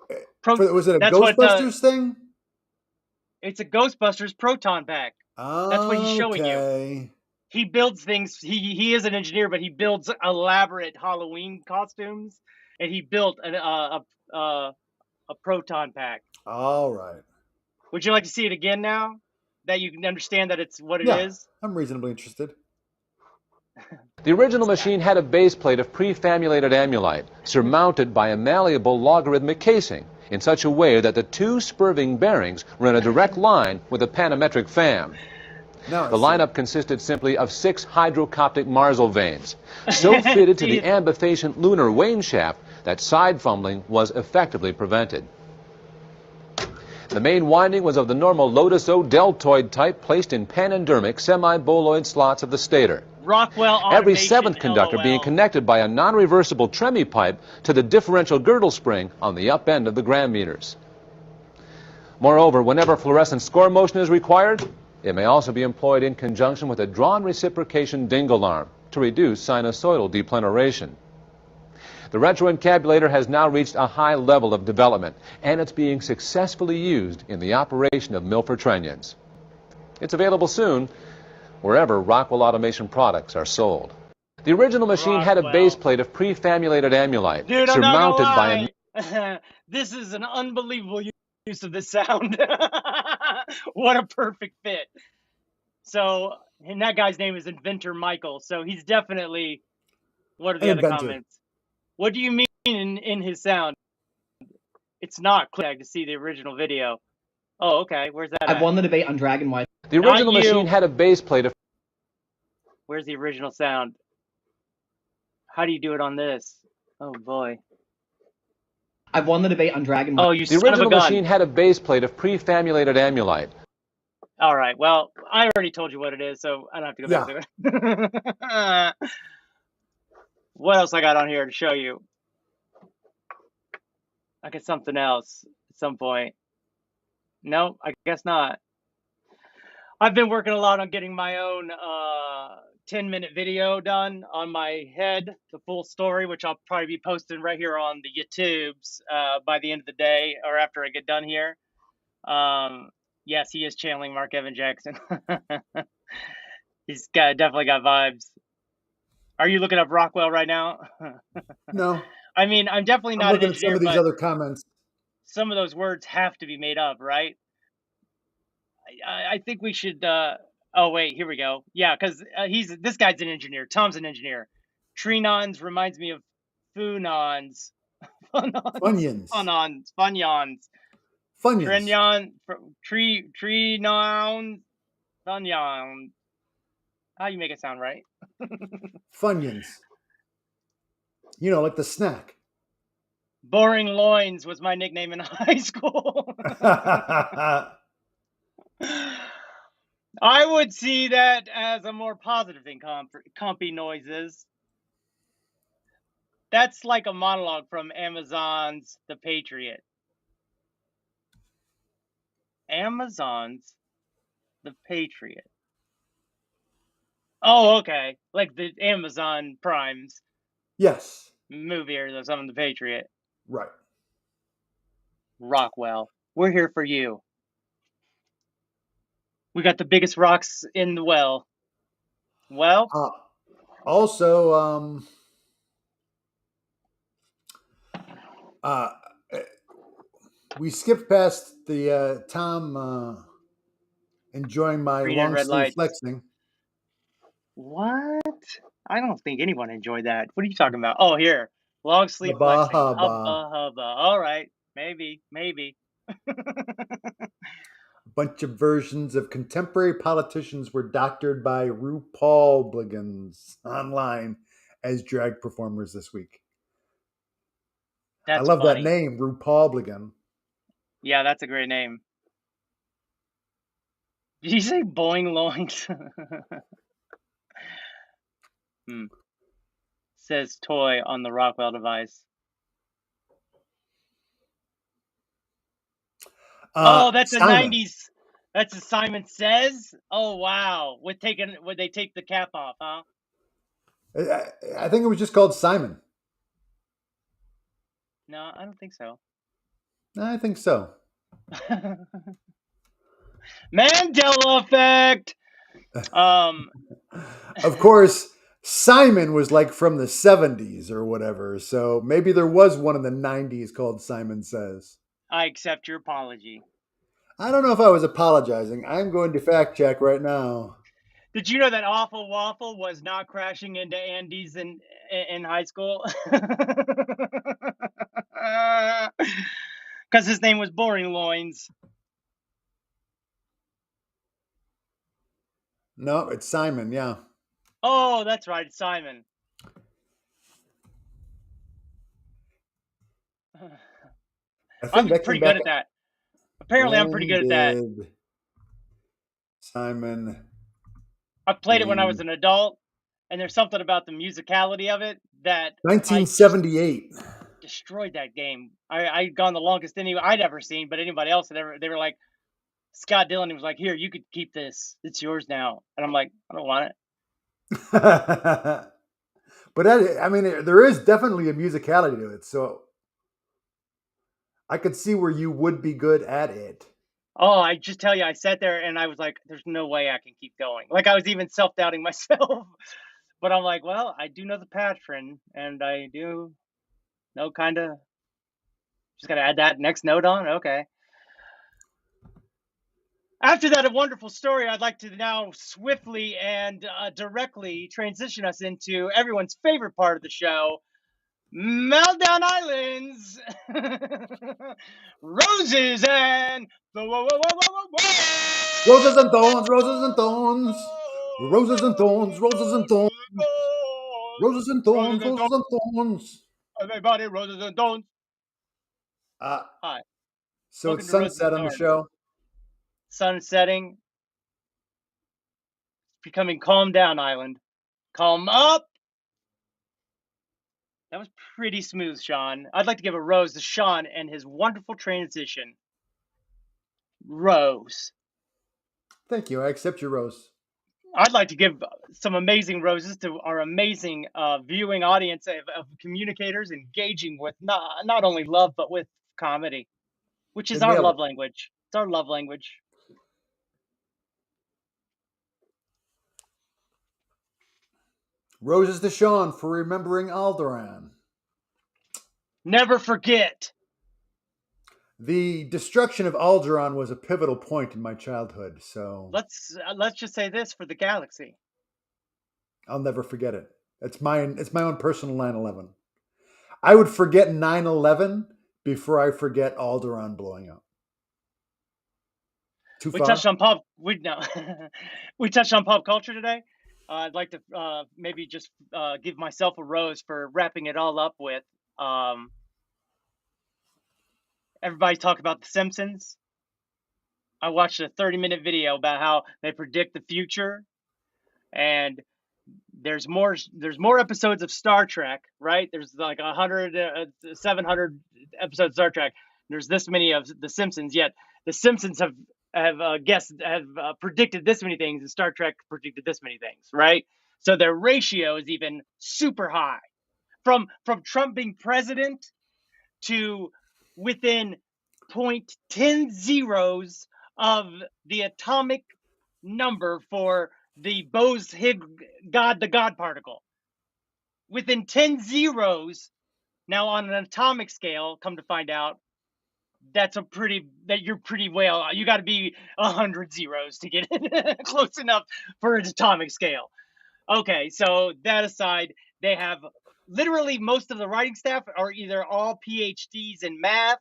was it a Ghostbusters thing? It's a Ghostbusters proton pack. That's what he's showing you. He builds things. He is an engineer, but he builds elaborate Halloween costumes, and he built a proton pack. All right. Would you like to see it again now that you can understand that it's what it is? I'm reasonably interested. The original machine had a base plate of prefamulated amulite surmounted by a malleable logarithmic casing in such a way that the two spurving bearings were in a direct line with a panometric fam. The lineup consisted simply of 6 hydrocoptic marsal veins, so fitted to the ambifacient lunar wane shaft that side fumbling was effectively prevented. The main winding was of the normal lotus O deltoid type placed in panendermic semi-boloid slots of the stator. Rockwell Automation, Every seventh conductor being connected by a non-reversible tremie pipe to the differential girdle spring on the up end of the gram meters. Moreover, whenever fluorescent score motion is required, It may also be employed in conjunction with a drawn reciprocation dingle arm to reduce sinusoidal depleneration. The retroencabulator has now reached a high level of development, and it's being successfully used in the operation of Milford trunnions. It's available soon wherever Rockwell Automation products are sold. The original machine had a base plate of pre-famulated amulite surmounted by a... This is an unbelievable use of this sound. What a perfect fit. So, and that guy's name is Inventor Michael. So he's definitely, what are the other comments? What do you mean in his sound? It's not clear to see the original video. Oh, okay. Where's that I've won the debate on Dragon Wife. The original machine had a base plate of... Where's the original sound? How do you do it on this? Oh, boy. I've won the debate on Dragon Wife. Oh, you The original machine had a base plate of pre-famulated amulite. All right. Well, I already told you what it is, so I don't have to go back to it. What else I got on here to show you? I got something else at some point. No, I guess not. I've been working a lot on getting my own 10-minute video done on my head, the full story, which I'll probably be posting right here on the YouTubes by the end of the day or after I get done here. Yes, he is channeling Mark Evan Jackson. He's definitely got vibes. Are you looking up Rockwell right now? No. I mean, I'm definitely not an engineer, some of these other comments. Some of those words have to be made up, right? I think we should. Oh wait, here we go. Yeah, because this guy's an engineer. Tom's an engineer. Trinons reminds me of funons. Funyuns. Funyons. Funyuns. Trinon. Funyon. How you make it sound right? Funyuns. You know, like the snack. Boring Loins was my nickname in high school. I would see that as a more positive thing, compy noises. That's like a monologue from Amazon's The Patriot. Amazon's The Patriot. Oh, okay. Like the Amazon Prime's yes movie or something, The Patriot. Right. Rockwell, we're here for you. We got the biggest rocks in the well. Well, also, we skipped past the Tom enjoying my long sleeve flexing. What? I don't think anyone enjoyed that. What are you talking about? Oh, here. Long sleeve flexing. Hubba, hubba. All right. Maybe. A bunch of versions of contemporary politicians were doctored by RuPaul-bligans online as drag performers this week. I love that name, RuPaul-bligan. Yeah, that's a great name. Did you say boing loins? Says toy on the Rockwell device. Oh, that's Simon. A 90s. That's a Simon Says. Oh wow! Would they take the cap off? Huh? I think it was just called Simon. No, I don't think so. I think so. Mandela effect. Of course, Simon was like from the 70s or whatever. So maybe there was one in the 90s called Simon Says. I accept your apology. I don't know if I was apologizing. I'm going to fact check right now. Did you know that Awful Waffle was not crashing into Andes in high school? Because his name was Boring Loins. No, it's Simon, yeah. Oh, that's right, it's Simon. I'm pretty good at that. Apparently, I'm pretty good at that. Simon. I played it when I was an adult, and there's something about the musicality of it that 1978 destroyed that game. I'd gone the longest inning I'd ever seen, but anybody else had ever. They were like, Scott Dillon. He was like, "Here, you could keep this. It's yours now." And I'm like, "I don't want it." But I mean, there is definitely a musicality to it, so I could see where you would be good at it. Oh, I just tell you, I sat there and I was like, "There's no way I can keep going." Like I was even self-doubting myself. But I'm like, well, I do know the patron, and I do know kind of. Just gotta add that next note on. Okay. After that, a wonderful story, I'd like to now swiftly and directly transition us into everyone's favorite part of the show, Meltdown Islands, roses and roses and thorns, roses and thorns, roses and thorns, roses and thorns, roses and thorns, roses and thorns. Everybody, roses and thorns. Hi. So Welcome it's to Roses sunset and on the Thorns. show. Sun setting. Becoming Calm Down Island. Calm up. That was pretty smooth, Sean. I'd like to give a rose to Sean and his wonderful transition. Rose. Thank you. I accept your rose. I'd like to give some amazing roses to our amazing viewing audience of communicators engaging with not only love, but with comedy, which is our love language. It's our love language. Roses to Sean for remembering Alderaan. Never forget. The destruction of Alderaan was a pivotal point in my childhood, so Let's just say this for the galaxy. I'll never forget it. It's my own personal 9/11. I would forget 9/11 before I forget Alderaan blowing up. Too far? Touched on we touched on pop culture today. I'd like to maybe just give myself a rose for wrapping it all up with. Everybody talk about The Simpsons. I watched a 30-minute video about how they predict the future, and there's more episodes of Star Trek, right? There's like 700 episodes of Star Trek. There's this many of The Simpsons, yet The Simpsons have predicted this many things, and Star Trek predicted this many things, right? So their ratio is even super high. From Trump being president to within 0.10 zeros of the atomic number for the Bose-Higgs the God particle. Within 10 zeros, now on an atomic scale, come to find out, you're pretty well, you got to be 100 zeros to get it close enough for an atomic scale. Okay, so that aside, they have literally most of the writing staff are either all PhDs in math,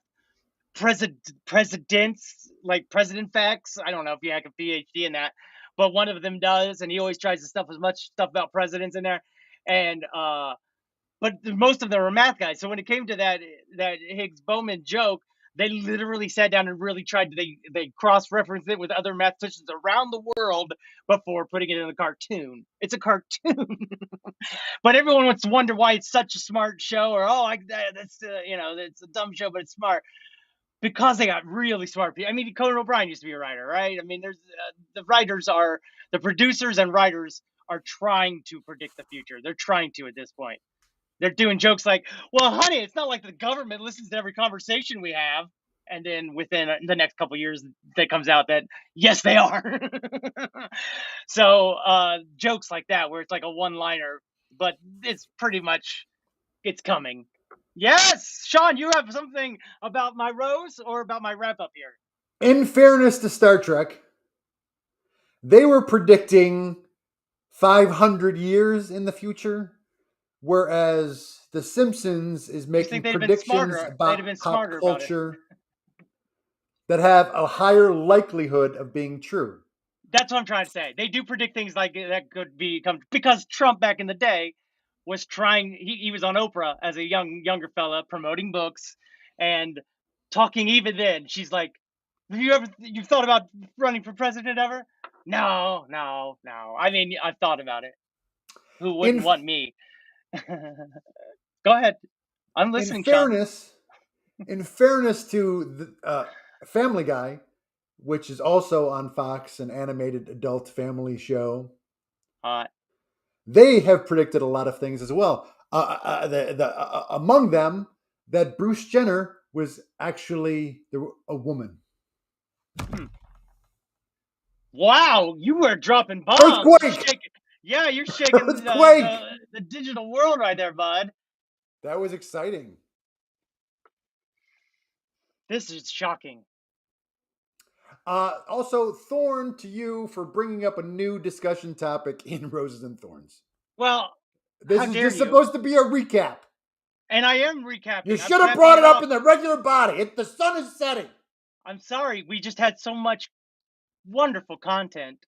presidents, like president facts. I don't know if you have a PhD in that, but one of them does, and he always tries to stuff as much stuff about presidents in there. And but most of them are math guys. So when it came to that Higgs-Bowman joke, they literally sat down and really tried to they cross-referenced it with other mathematicians around the world before putting it in a cartoon. It's a cartoon. But everyone wants to wonder why it's such a smart show, or that's it's a dumb show, but it's smart. Because they got really smart people. I mean, Conan O'Brien used to be a writer, right? I mean, there's the producers and writers are trying to predict the future. They're trying to at this point. They're doing jokes like, well, honey, it's not like the government listens to every conversation we have. And then within the next couple of years, that comes out that, yes, they are. So jokes like that, where it's like a one-liner, but it's pretty much, it's coming. Yes, Sean, you have something about my rose or about my wrap-up here? In fairness to Star Trek, they were predicting 500 years in the future, whereas The Simpsons is making predictions about pop culture that have a higher likelihood of being true. That's what I'm trying to say. They do predict things like that could become, because Trump back in the day was trying, he was on Oprah as a younger fella promoting books and talking. Even then, she's like, you've thought about running for president ever? No. I mean, I've thought about it. Who wouldn't want me? Go ahead. I'm listening, in fairness to the Family Guy, which is also on Fox, an animated adult family show. They have predicted a lot of things as well. Among them, that Bruce Jenner was actually a woman. Wow, you were dropping bombs. Earthquake! You're shaking the digital world right there, bud. That was exciting. This is shocking. Also, Thorn to you for bringing up a new discussion topic in Roses and Thorns. Well, this is just supposed to be a recap. And I am recapping. You should have brought it up in the regular body. The sun is setting. I'm sorry. We just had so much wonderful content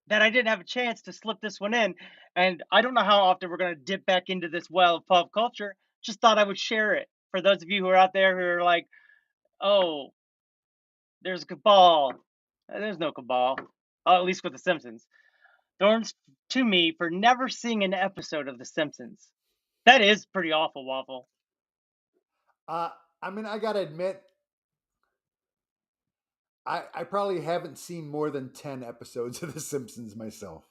that I didn't have a chance to slip this one in. And I don't know how often we're going to dip back into this well of pop culture. Just thought I would share it for those of you who are out there who are like, oh, there's a cabal. There's no cabal, at least with The Simpsons. Thorns to me for never seeing an episode of The Simpsons. That is pretty awful, Waffle. I mean, I gotta admit, I probably haven't seen more than 10 episodes of The Simpsons myself.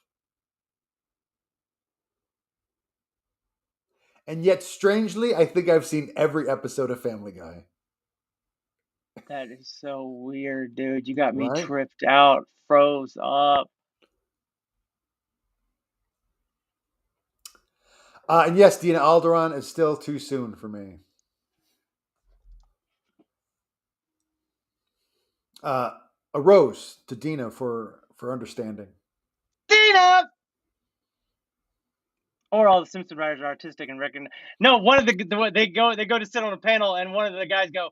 And yet, strangely, I think I've seen every episode of Family Guy. That is so weird, dude. You got me tripped out, froze up. And yes, Dina Alderaan is still too soon for me. A rose to Dina for understanding. Dina! Or all the Simpson writers are artistic and reckon. No, one of they go to sit on a panel, and one of the guys go,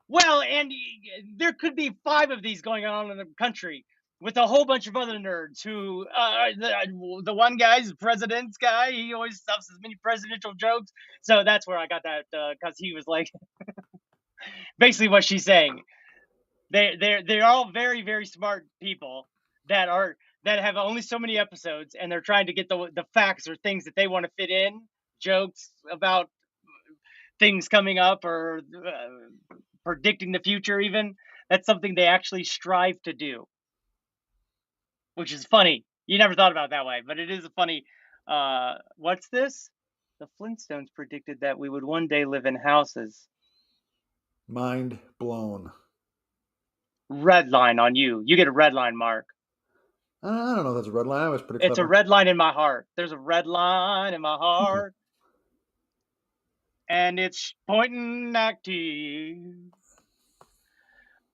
well, Andy, there could be 5 of these going on in the country with a whole bunch of other nerds who, the one guy's the president's guy. He always stuffs as many presidential jokes. So that's where I got that, because he was like, basically what she's saying. They're all very, very smart people that have only so many episodes, and they're trying to get the facts or things that they want to fit in, jokes about things coming up or predicting the future even. That's something they actually strive to do, which is funny. You never thought about it that way, but it is a funny, what's this? The Flintstones predicted that we would one day live in houses. Mind blown. Red line on you. You get a red line, Mark. I don't know if that's a red line. I was pretty clever. It's a red line in my heart. There's a red line in my heart. And it's pointing at you.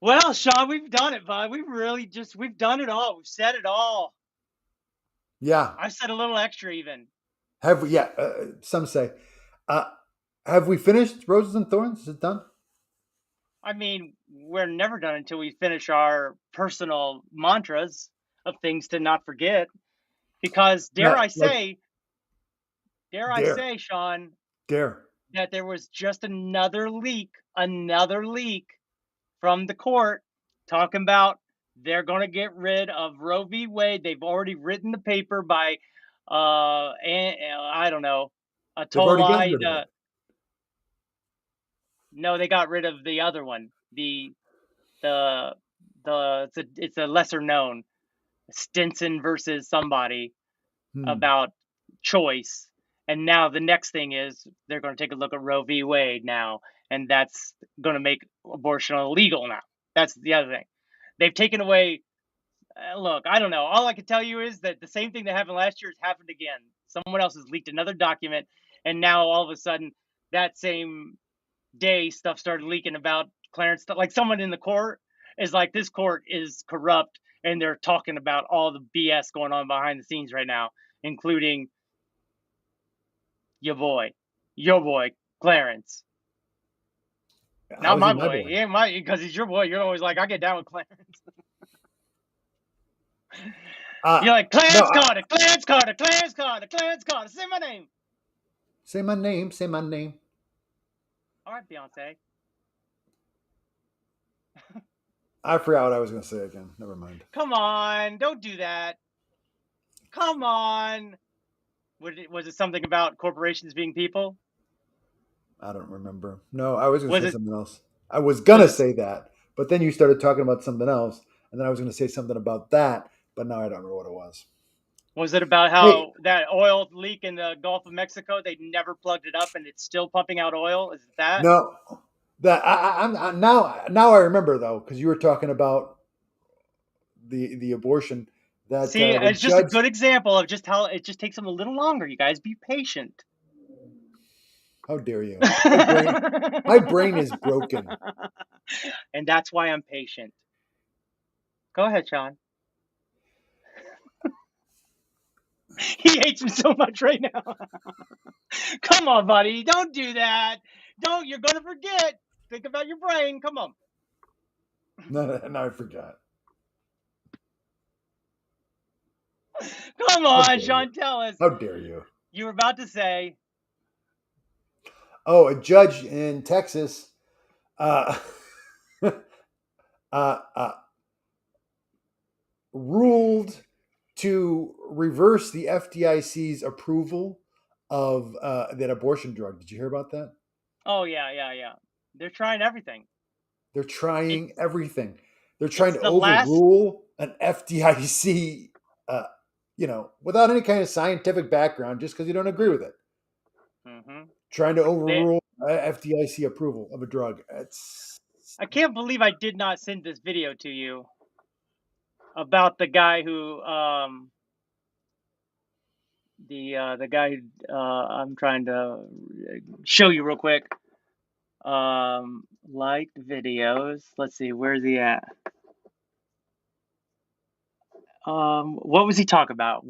Well, Sean, we've done it, bud. We've done it all. We've said it all. Yeah. I said a little extra even. Have we? Yeah. Some say. Have we finished Roses and Thorns? Is it done? I mean, we're never done until we finish our personal mantras of things to not forget. Because dare I say, Sean, that there was just another leak from the court talking about they're going to get rid of Roe v. Wade. They've already written the paper by, I don't know, a Tolide. No, they got rid of the other one. It's a lesser known Stinson versus somebody about choice. And now the next thing is they're going to take a look at Roe v. Wade now, and that's going to make abortion illegal now. That's the other thing. They've taken away. Look, I don't know. All I can tell you is that the same thing that happened last year has happened again. Someone else has leaked another document, and now all of a sudden, that same day, stuff started leaking about Clarence. Like someone in the court is like, this court is corrupt, and they're talking about all the BS going on behind the scenes right now, including your boy, Clarence. Not my boy. Yeah, because he's your boy. You're always like, I get down with Clarence. You're like, Clarence Carter. Say my name. Say my name. All right, Beyonce. I forgot what I was going to say again. Never mind. Come on. Don't do that. Come on. Was it something about corporations being people? I don't remember. No, I was going to say something else. I was going to say that, but then you started talking about something else, and then I was going to say something about that, but now I don't know what it was. Was it about how that oil leak in the Gulf of Mexico, they never plugged it up and it's still pumping out oil? Is it that? No, that I'm now I remember though, because you were talking about the abortion. That See, it's just a good example of just how it just takes them a little longer. You guys be patient. How dare you? My brain is broken. And that's why I'm patient. Go ahead, Sean. He hates me so much right now. Come on, buddy. Don't do that. Don't. You're going to forget. Think about your brain. Come on. No, I forgot. Come on, Sean. Tell us. How dare you? You were about to say. Oh, a judge in Texas ruled to reverse the FDIC's approval of that abortion drug. Did you hear about that? Oh, yeah. They're trying everything. They're trying everything. They're trying to overrule an FDIC, without any kind of scientific background, just because you don't agree with it. Mm-hmm. Trying to overrule FDIC approval of a drug. I can't believe I did not send this video to you about the guy who, the guy who, I'm trying to show you real quick. Liked videos. Let's see, where's he at? What was he talking about?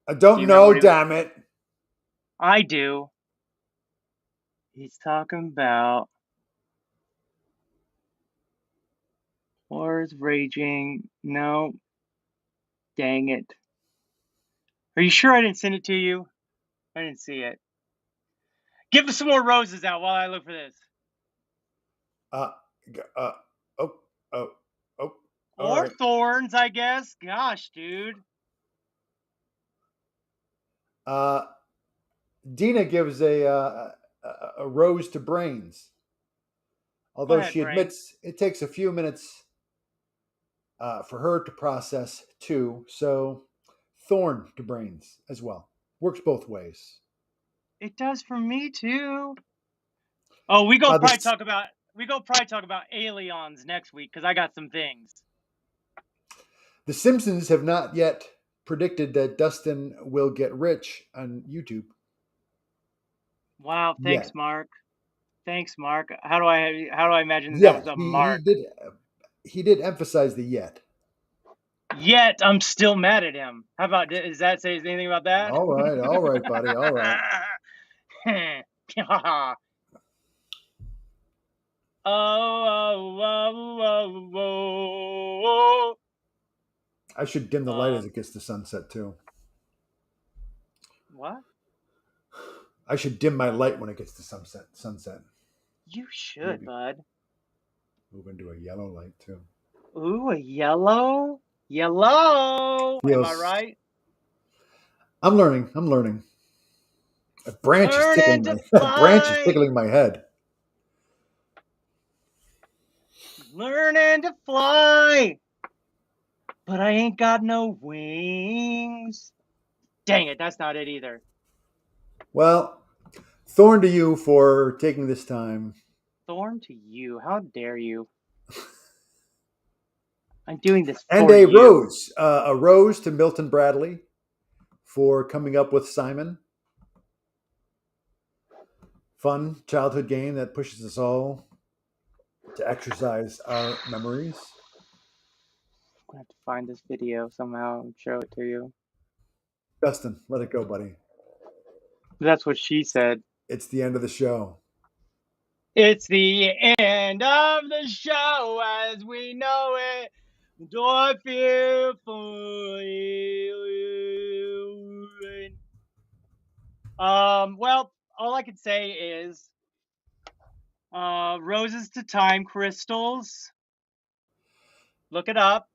I don't know, damn it. I do. He's talking about wars raging. No. Dang it. Are you sure I didn't send it to you? I didn't see it. Give us some more roses out while I look for this. Or right. thorns, I guess. Gosh, dude. Dina gives a rose to brains. Although she admits it takes a few minutes for her to process too. So thorn to brains as well. Works both ways. It does for me too. Oh, we go probably talk about aliens next week because I got some things. The Simpsons have not yet predicted that Dustin will get rich on YouTube. Wow, thanks, Mark. How do I imagine that was a mark? He did emphasize the yet. Yet I'm still mad at him. How about, does that say anything about that? All right, buddy. All right. Oh. I should dim the light as it gets to sunset too. What? I should dim my light when it gets to sunset. You should, bud. Move into a yellow light too. Ooh, a yellow? Yellow! Am I right? I'm learning. A branch is tickling my head. Learning to fly. But I ain't got no wings. Dang it, that's not it either. Well, thorn to you for taking this time. Thorn to you? How dare you? I'm doing this for and a rose. A rose to Milton Bradley for coming up with Simon. Fun childhood game that pushes us all to exercise our memories. I'm going to have to find this video somehow and show it to you. Dustin, let it go, buddy. That's what she said. It's the end of the show. It's the end of the show as we know it. Do I feel for you? Well, all I can say is roses to time crystals. Look it up.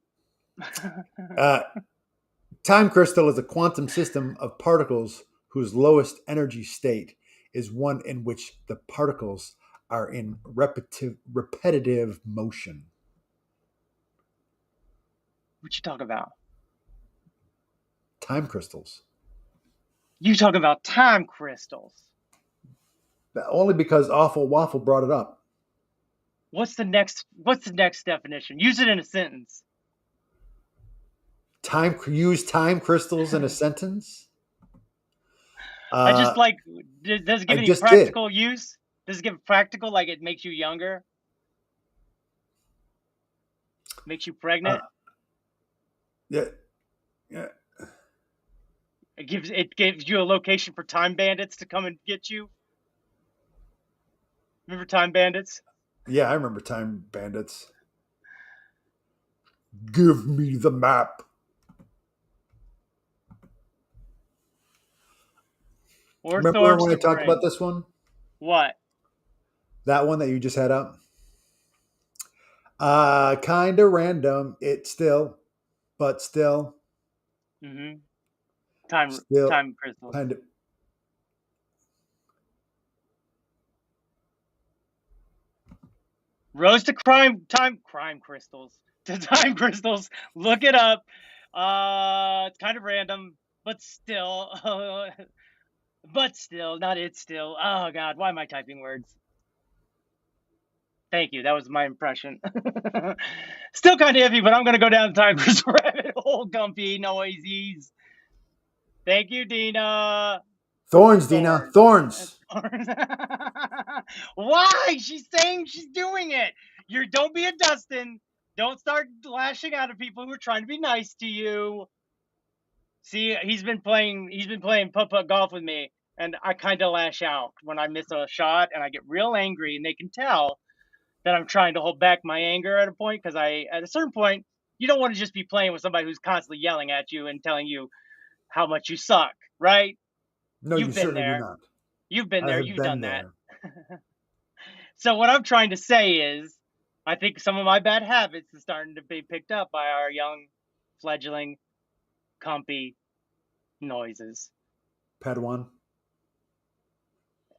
Time crystal is a quantum system of particles whose lowest energy state is one in which the particles are in repetitive motion. What you talking about? Time crystals. You talking about time crystals? Only because Awful Waffle brought it up. What's the next definition? Use it in a sentence. Use time crystals in a sentence. I just like. Does it give any practical use? Does it give practical, like it makes you younger? Makes you pregnant? Yeah. It gives you a location for time bandits to come and get you. Remember time bandits? Yeah, I remember time bandits. Give me the map. Remember when I talked about this one? What? That one that you just had up? Kind of random. But still. Mm-hmm. Time crystals. Kind of. Rose to crime crystals. To time crystals. Look it up. It's kind of random, but still. Not it still. Oh God, why am I typing words? Thank you. That was my impression. Still kind of iffy, but I'm going to go down the time crystal rabbit hole. Gumpy noisies. Thank you, Dina. Thorns, Dina. Thorns. Why? She's saying she's doing it. Don't be a DUSTiN. Don't start lashing out at people who are trying to be nice to you. See, he's been playing putt-putt golf with me, and I kind of lash out when I miss a shot, and I get real angry, and they can tell that I'm trying to hold back my anger at a point, because at a certain point, you don't want to just be playing with somebody who's constantly yelling at you and telling you how much you suck, right? No, you certainly do not. You've been there. You've done that. So what I'm trying to say is, I think some of my bad habits are starting to be picked up by our young, fledgling, compy noises. Padawan.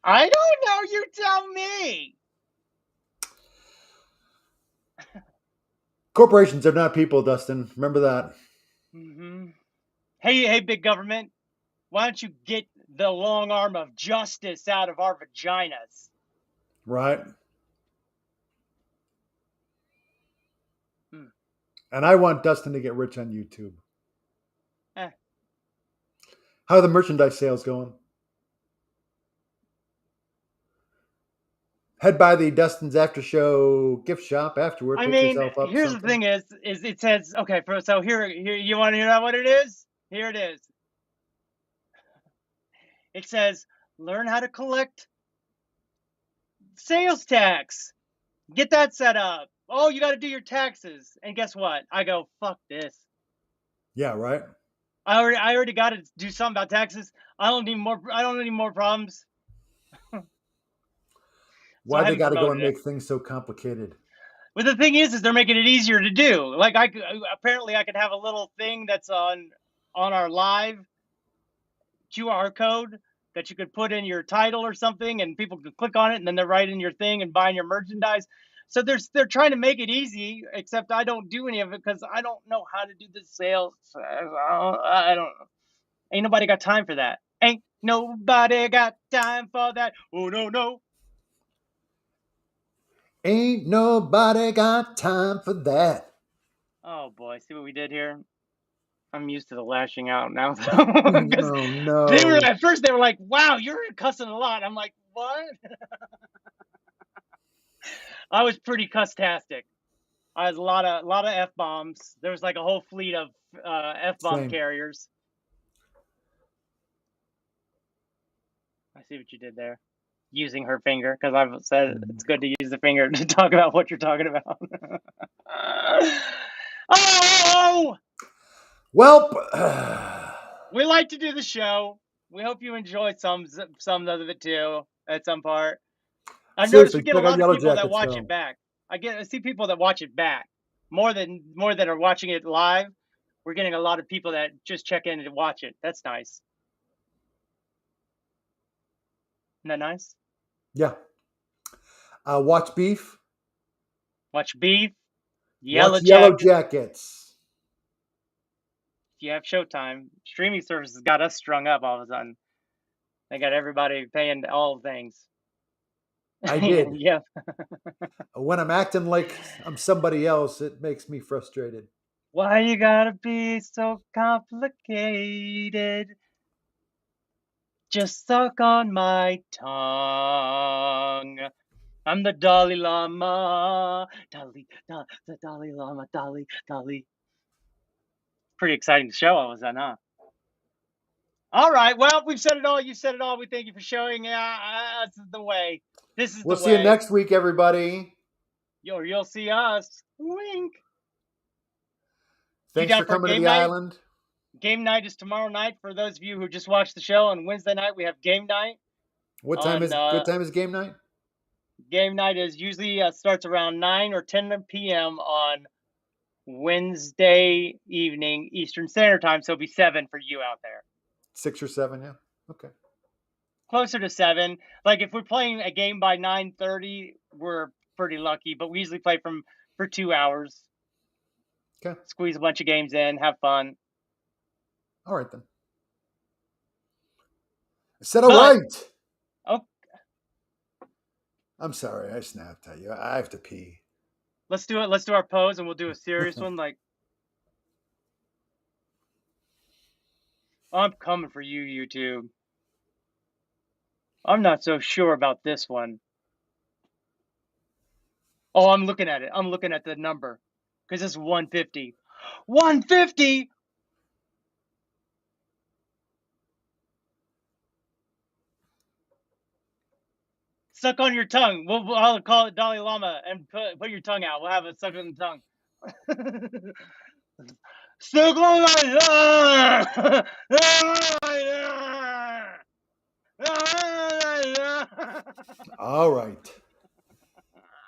I don't know. You tell me. Corporations are not people, DUSTiN. Remember that. Mm-hmm. Hey, big government. Why don't you get the long arm of justice out of our vaginas? Right. And I want DUSTiN to get rich on YouTube. How are the merchandise sales going? Head by the DUSTiN's After Show gift shop afterward. I mean, here's the thing is it says, okay, so here, you want to hear what it is? Here it is. It says, learn how to collect sales tax. Get that set up. Oh, you got to do your taxes. And guess what? I go, fuck this. Yeah, right. I already got to do something about taxes. I don't need more problems. Why they got to go and make things so complicated? Well, the thing is they're making it easier to do. Like apparently I could have a little thing that's on our live QR code that you could put in your title or something, and people could click on it, and then they're writing your thing and buying your merchandise. So they're trying to make it easy, except I don't do any of it because I don't know how to do the sales. I don't. Ain't nobody got time for that. Ain't nobody got time for that. Oh no. Ain't nobody got time for that. Oh boy, see what we did here? I'm used to the lashing out now. Oh no. At first they were like, wow, you're cussing a lot. I'm like, what? I was pretty cuss-tastic. I had a lot of F-bombs. There was like a whole fleet of F-bomb carriers. I see what you did there. Using her finger, because I've said it's good to use the finger to talk about what you're talking about. Oh! Well, we like to do the show. We hope you enjoyed some of it too at some part. I've noticed we get a lot of people that watch it back. I see people that watch it back more than are watching it live. We're getting a lot of people that just check in and watch it. That's nice. Isn't that nice? Yeah. Watch Beef. Watch Beef. Yellow Yellow Jackets. you have Showtime, streaming services got us strung up all of a sudden. They got everybody paying all things. I did. Yeah. When I'm acting like I'm somebody else, it makes me frustrated. Why you gotta be so complicated? Just suck on my tongue. I'm the Dalai Lama. The Dalai Lama, Dalai. Pretty exciting show all of a sudden, huh? All right. Well, we've said it all. You said it all. We thank you for showing. This is the way. This is the way. We'll see you next week, everybody. You'll see us. Wink. Thanks for coming to the island. Game night is tomorrow night. For those of you who just watched the show, on Wednesday night we have game night. What time is game night? Game night is usually starts around 9 or 10 p.m. on Wednesday evening Eastern Standard Time, so it'll be 7 for you out there. 6 or 7, yeah. Okay. Closer to 7. Like if we're playing a game by 9:30, we're pretty lucky, but we usually play for 2 hours. Okay. Squeeze a bunch of games in, have fun. All right then. I said all right. Oh. I'm sorry, I snapped at you. I have to pee. Let's do it. Let's do our pose, and we'll do a serious one. Like, I'm coming for you, YouTube. I'm not so sure about this one. Oh, I'm looking at it. I'm looking at the number because it's 150. 150. Suck on your tongue. I'll call it Dalai Lama and put your tongue out. We'll have it suck on the tongue. Suck on my tongue. All right.